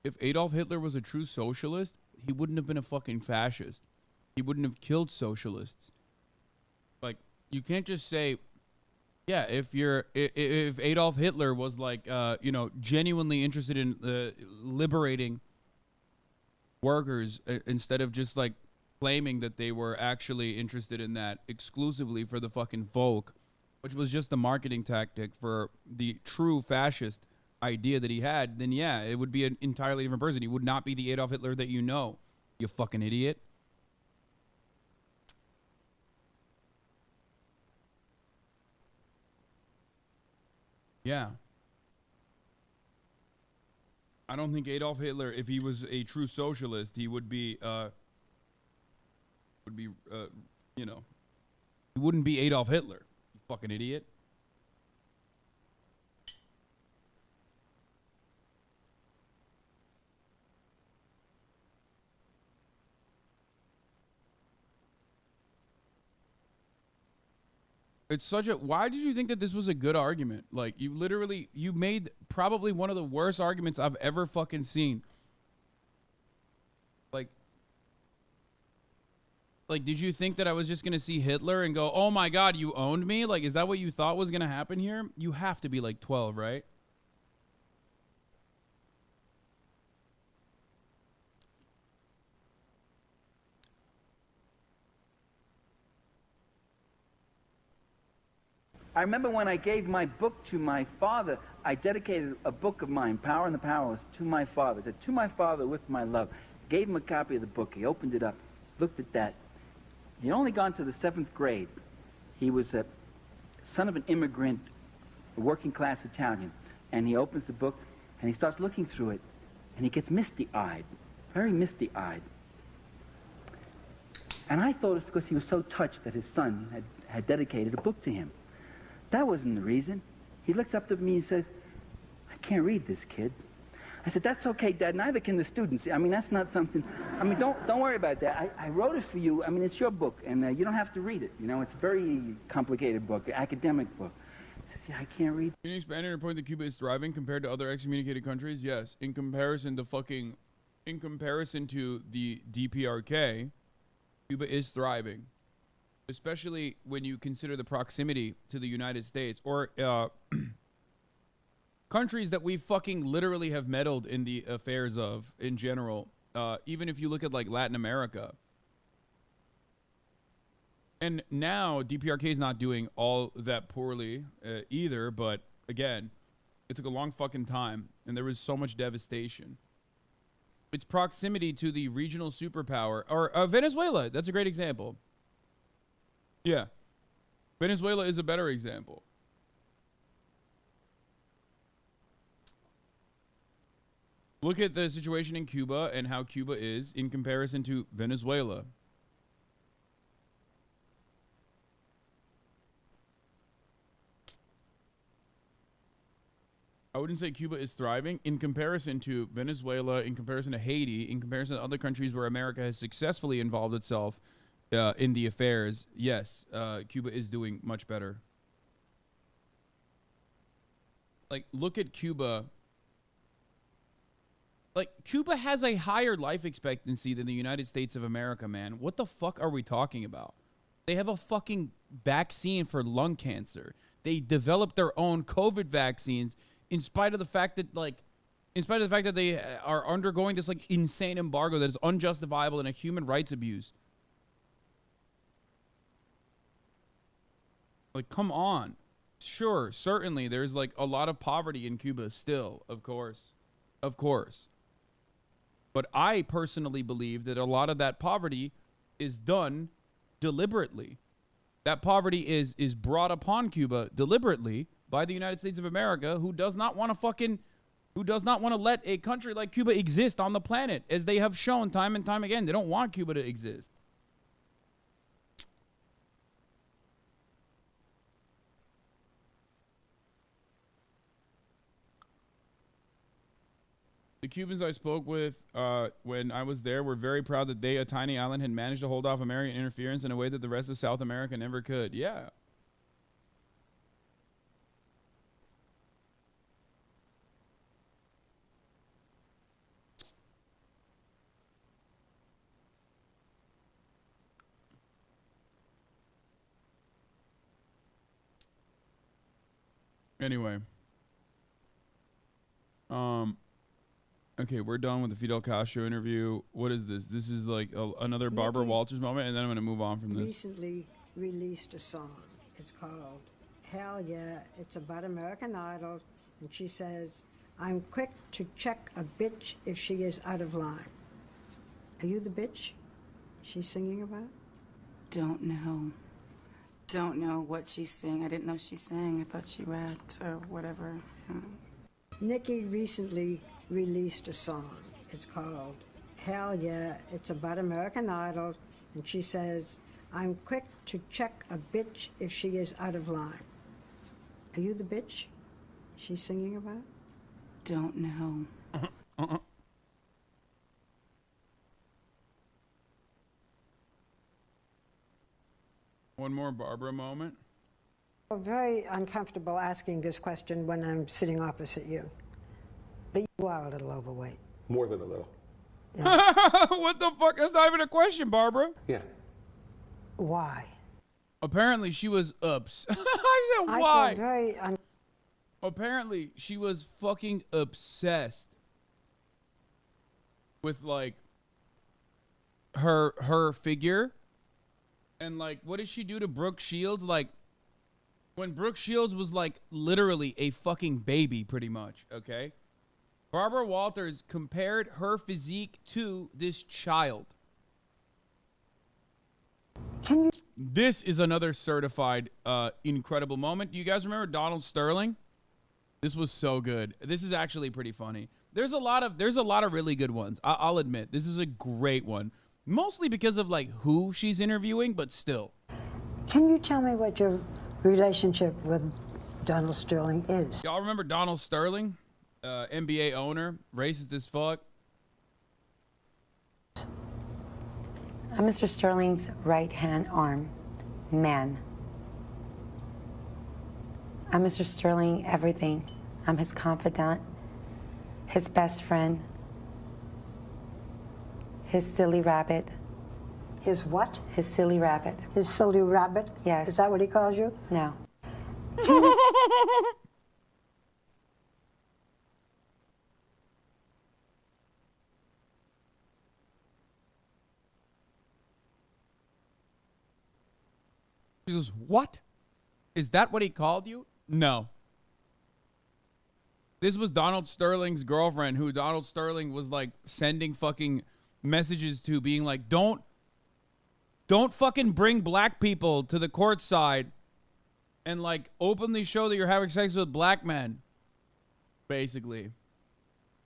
if Adolf Hitler was a true socialist, he wouldn't have been a fucking fascist. He wouldn't have killed socialists. Like, you can't just say, yeah, if Adolf Hitler was, like, genuinely interested in liberating workers, instead of just, like, claiming that they were actually interested in that exclusively for the fucking folk, which was just a marketing tactic for the true fascist idea that he had, then yeah, it would be an entirely different person. He would not be the Adolf Hitler that you know, you fucking idiot. Yeah, I don't think Adolf Hitler, if he was a true socialist, he would be, you know, he wouldn't be Adolf Hitler. You fucking idiot. It's such a, why did you think that this was a good argument? Like, you literally, you made probably one of the worst arguments I've ever fucking seen. Like, did you think that I was just going to see Hitler and go, oh my God, you owned me? Like, is that what you thought was going to happen here? You have to be like 12, right? I remember when I gave my book to my father, I dedicated a book of mine, Power and the Powerless, to my father. I said, to my father with my love. Gave him a copy of the book. He opened it up, looked at that. He'd only gone to the 7th grade. He was a son of an immigrant, a working-class Italian. And he opens the book, and he starts looking through it, and he gets misty-eyed, very misty-eyed. And I thought it was because he was so touched that his son had dedicated a book to him. That wasn't the reason. He looks up to me and says, I can't read this, kid. I said, that's okay, Dad. Neither can the students. I mean, that's not something. I mean, don't worry about that. I wrote it for you. I mean, it's your book, and you don't have to read it. You know, it's a very complicated book, an academic book. I said, yeah, I can't read. Can you expand on your point that Cuba is thriving compared to other excommunicated countries? Yes. In comparison to the DPRK, Cuba is thriving. Especially when you consider the proximity to the United States or countries that we fucking literally have meddled in the affairs of in general. Even if you look at like Latin America. And now DPRK is not doing all that poorly either. But again, it took a long fucking time and there was so much devastation. Its proximity to the regional superpower or Venezuela. That's a great example. Yeah. Venezuela is a better example. Look at the situation in Cuba and how Cuba is in comparison to Venezuela. I wouldn't say Cuba is thriving in comparison to Venezuela, in comparison to Haiti, in comparison to other countries where America has successfully involved itself in the affairs. Yes, Cuba is doing much better. Like, look at Cuba. Like, Cuba has a higher life expectancy than the United States of America, man. What the fuck are we talking about? They have a fucking vaccine for lung cancer. They developed their own COVID vaccines in spite of the fact that, they are undergoing this, like, insane embargo that is unjustifiable and a human rights abuse. Like, come on. Sure, certainly, there's, like, a lot of poverty in Cuba still, of course. Of course. But I personally believe that a lot of that poverty is done deliberately. That poverty is brought upon Cuba deliberately by the United States of America, who does not want to let a country like Cuba exist on the planet, as they have shown time and time again. They don't want Cuba to exist. The Cubans I spoke with when I was there were very proud that they, a tiny island, had managed to hold off American interference in a way that the rest of South America never could. Yeah. Anyway. Okay, we're done with the Fidel Castro interview. What is this? This is like another Barbara Walters moment, and then I'm going to move on from this. Recently released a song. It's called Hell Yeah. It's about American Idol. And she says, I'm quick to check a bitch if she is out of line. Are you the bitch she's singing about? Don't know what she's singing. I didn't know she sang. I thought she rapped or whatever. Nikki recently released a song. It's called Hell Yeah. It's about American Idol. And she says, I'm quick to check a bitch if she is out of line. Are you the bitch she's singing about? Don't know. One more Barbara moment. I'm very uncomfortable asking this question when I'm sitting opposite you. But you are a little overweight. More than a little. What the fuck? That's not even a question, Barbara. Yeah. Why? Apparently, she was upset. I said, why? I feel very Apparently, she was fucking obsessed with, like, her figure. And, like, what did she do to Brooke Shields? Like, when Brooke Shields was, like, literally a fucking baby, pretty much, okay? Barbara Walters compared her physique to this child. This is another certified incredible moment. Do you guys remember Donald Sterling? This was so good. This is actually pretty funny. There's a lot of really good ones. I'll admit this is a great one, mostly because of like who she's interviewing, but still. Can you tell me what your relationship with Donald Sterling is? Y'all remember Donald Sterling, NBA owner, racist as fuck. I'm Mr. Sterling's right-hand arm, man. I'm Mr. Sterling everything. I'm his confidant, his best friend, his silly rabbit. His what? His silly rabbit. His silly rabbit? Yes. Is that what he calls you? No. She goes, what? Is that what he called you? No. This was Donald Sterling's girlfriend, who Donald Sterling was like sending fucking messages to, being like, don't fucking bring black people to the court side and like openly show that you're having sex with black men. Basically.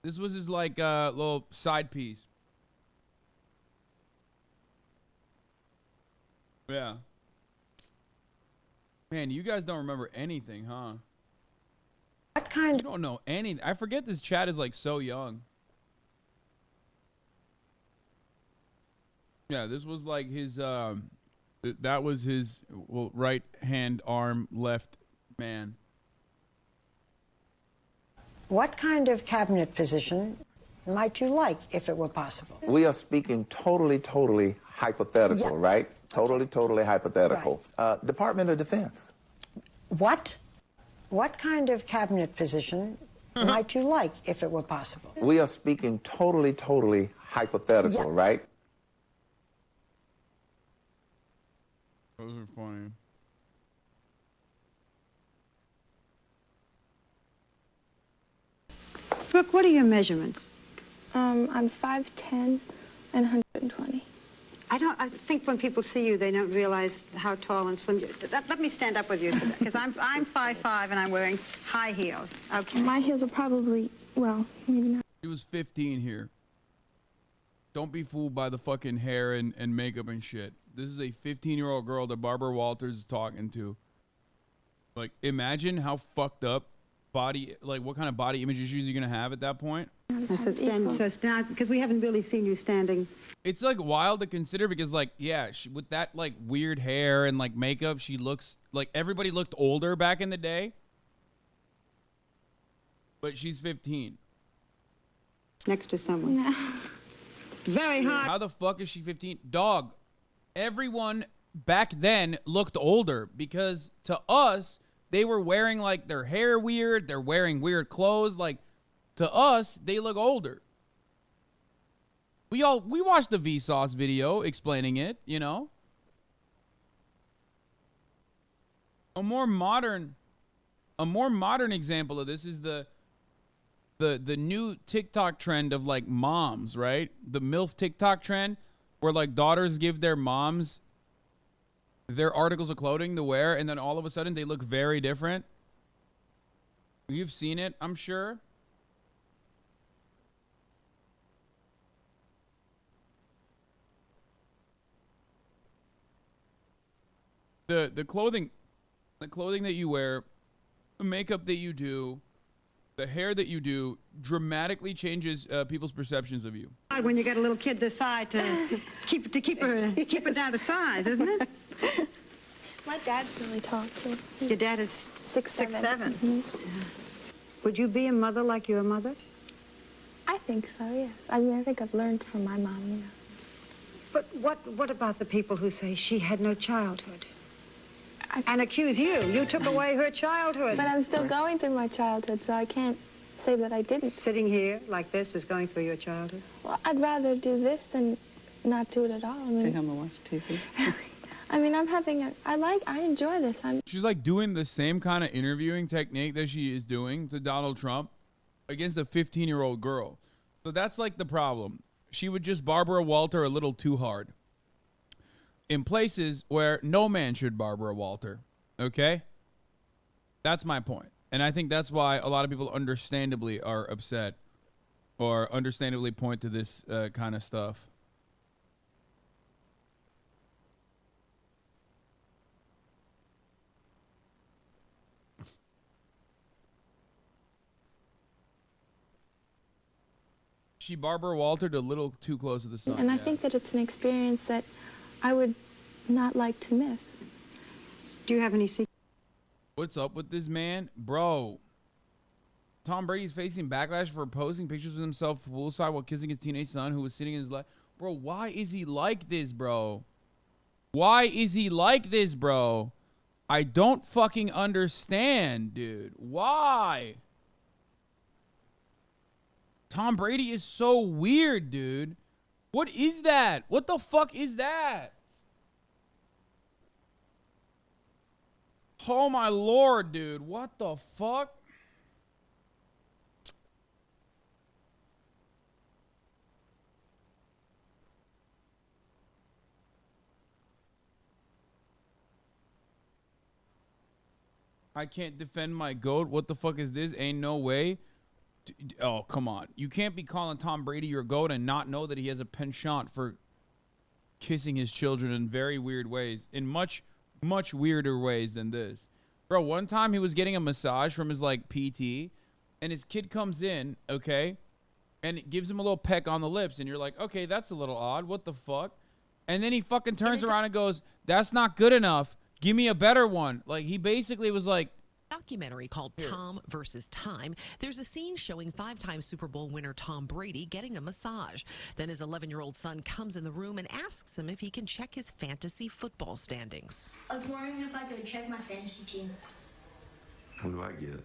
This was his like little side piece. Yeah. Man, you guys don't remember anything, huh? What kind? You don't know anything. I forget this chat is like so young. Yeah, this was like his that was his right hand arm, left man. What kind of cabinet position might you like if it were possible? We are speaking totally hypothetical, Yeah. right? Totally hypothetical. Department of Defense. What? What kind of cabinet position might you like if it were possible? We are speaking totally hypothetical, Yeah. right? Those are funny. Brooke, what are your measurements? I'm 5'10" and 120. I think when people see you, they don't realize how tall and slim you are. Let me stand up with you, because I'm 5'5" and I'm wearing high heels. Okay. My heels are probably, well, maybe not. He was 15 here. Don't be fooled by the fucking hair and makeup and shit. This is a 15-year-old girl that Barbara Walters is talking to. Like, imagine how fucked up body, like what kind of body image issues you're gonna have at that point. So stand, because we haven't really seen you standing. It's like wild to consider because like, yeah, with that like weird hair and like makeup, she looks like everybody looked older back in the day. But she's 15. Next to someone. Very hard. How the fuck is she 15? Dog, everyone back then looked older because to us, they were wearing like their hair weird. They're wearing weird clothes. Like to us, they look older. We watched the Vsauce video explaining it, you know. A more modern example of this is the new TikTok trend of like moms, right? The MILF TikTok trend where like daughters give their moms their articles of clothing to wear, and then all of a sudden they look very different. You've seen it, I'm sure. the clothing that you wear, the makeup that you do, the hair that you do dramatically changes people's perceptions of you. When you get a little kid this size to keep it down to size, isn't it? My dad's really tall too. Your dad is 6'7". Mhm. Would you be a mother like your mother? I think so, yes. I mean, I think I've learned from my mom, you know. But what about the people who say she had no childhood? And accuse you. You took away her childhood. But I'm still going through my childhood, so I can't say that I didn't. Sitting here like this is going through your childhood? Well, I'd rather do this than not do it at all. Stay home and watch TV. I mean, I enjoy this. She's like doing the same kind of interviewing technique that she is doing to Donald Trump against a 15-year-old girl. So that's like the problem. She would just Barbara Walter a little too hard in places where no man should Barbara Walter. Okay? That's my point. And I think that's why a lot of people understandably are upset or understandably point to this kind of stuff. She Barbara Waltered a little too close to the sun. And I think that it's an experience that I would not like to miss. Do you have any secrets? What's up with this man? Bro, Tom Brady's facing backlash for posting pictures of himself poolside while kissing his teenage son who was sitting in his lap. Bro, why is he like this, bro? Why is he like this, bro? I don't fucking understand, dude. Why? Tom Brady is so weird, dude. What is that? What the fuck is that? Oh my lord, dude. What the fuck? I can't defend my GOAT. What the fuck is this? Ain't no way. Oh, come on. You can't be calling Tom Brady your GOAT and not know that he has a penchant for kissing his children in very weird ways. In much, much weirder ways than this. Bro, one time he was getting a massage from his, like, PT, and his kid comes in, okay, and it gives him a little peck on the lips, and you're like, okay, that's a little odd. What the fuck? And then he fucking turns around and goes, that's not good enough. Give me a better one. Like, he basically was like, documentary called Tom versus Time. There's a scene showing 5-time Super Bowl winner Tom Brady getting a massage. Then his 11-year-old son comes in the room and asks him if he can check his fantasy football standings. I was wondering if I could check my fantasy team. What do I get?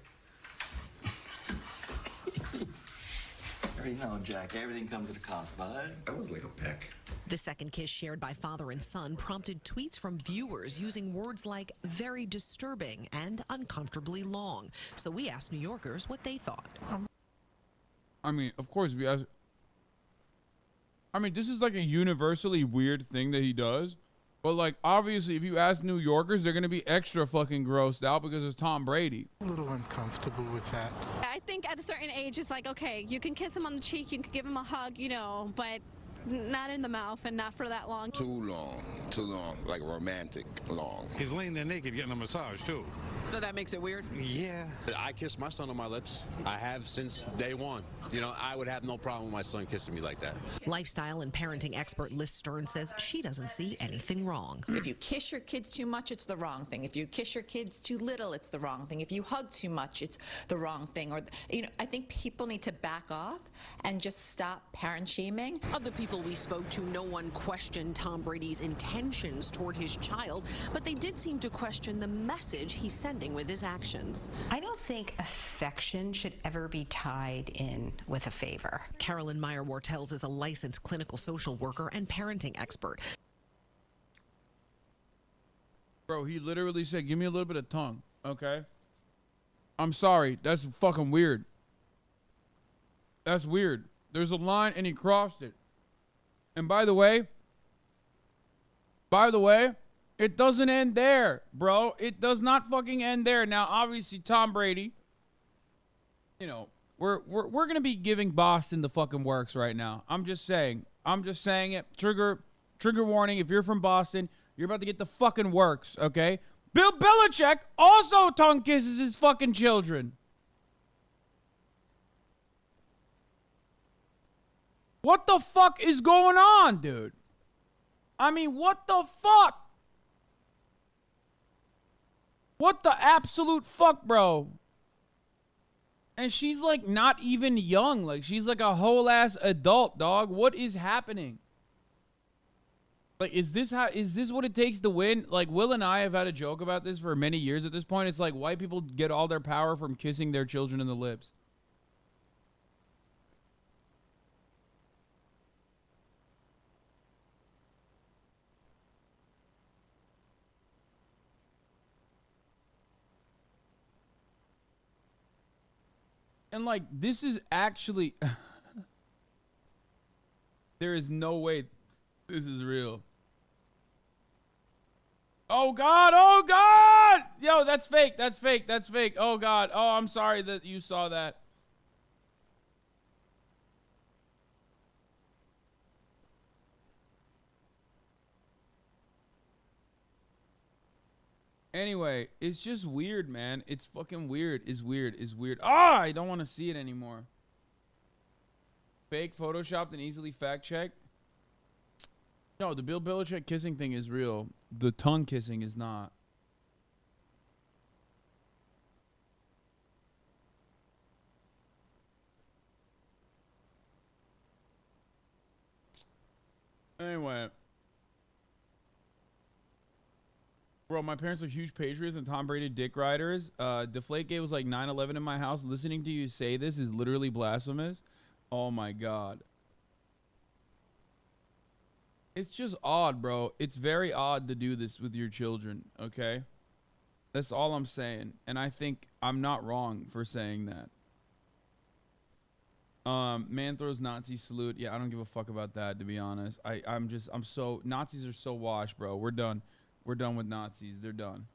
You know, Jack, everything comes at a cost, bud. That was like a peck. The second kiss shared by father and son prompted tweets from viewers using words like very disturbing and uncomfortably long. So we asked New Yorkers what they thought. I mean, of course, if you ask, I mean, this is like a universally weird thing that he does. But, like, obviously, if you ask New Yorkers, they're going to be extra fucking grossed out because it's Tom Brady. A little uncomfortable with that. I think at a certain age, it's like, okay, you can kiss him on the cheek, you can give him a hug, you know, but not in the mouth and not for that long. Too long, like romantic long. He's laying there naked getting a massage, too. So that makes it weird? Yeah. I kiss my son on my lips. I have since day one. You know, I would have no problem with my son kissing me like that. Lifestyle and parenting expert Liz Stern says she doesn't see anything wrong. If you kiss your kids too much, it's the wrong thing. If you kiss your kids too little, it's the wrong thing. If you hug too much, it's the wrong thing. Or, you know, I think people need to back off and just stop parent shaming. Of the people we spoke to, no one questioned Tom Brady's intentions toward his child, but they did seem to question the message he's sending with his actions. I don't think affection should ever be tied in with a favor. Carolyn Meyer-Wartels is a licensed clinical social worker and parenting expert. Bro, he literally said, give me a little bit of tongue, okay? I'm sorry, that's fucking weird. That's weird. There's a line and he crossed it. And by the way, it doesn't end there, bro. It does not fucking end there. Now, obviously, Tom Brady, you know, we're gonna be giving Boston the fucking works right now. I'm just saying it. Trigger warning. If you're from Boston, You're about to get the fucking works, okay? Bill Belichick also tongue kisses his fucking children. What the fuck is going on, dude? I mean, what the fuck? What the absolute fuck, bro? And she's like not even young. Like she's like a whole ass adult, dog. What is happening? Like, is this what it takes to win? Like, Will and I have had a joke about this for many years at this point. It's like white people get all their power from kissing their children in the lips. And like, this is actually, there is no way this is real. Oh God, oh God! Yo, that's fake, that's fake, that's fake. Oh God, oh, I'm sorry that you saw that. Anyway, it's just weird, man. It's fucking weird. It's weird. It's weird. Ah, I don't want to see it anymore. Fake, photoshopped, and easily fact-checked. No, the Bill Belichick kissing thing is real. The tongue kissing is not. Anyway. Bro, my parents are huge Patriots and Tom Brady dick riders. Deflategate was like 9/11 in my house. Listening to you say this is literally blasphemous. Oh my God. It's just odd, bro. It's very odd to do this with your children, okay? That's all I'm saying. And I think I'm not wrong for saying that. Man throws Nazi salute. Yeah, I don't give a fuck about that, to be honest. I'm so, Nazis are so washed, bro. We're done. We're done with Nazis. They're done.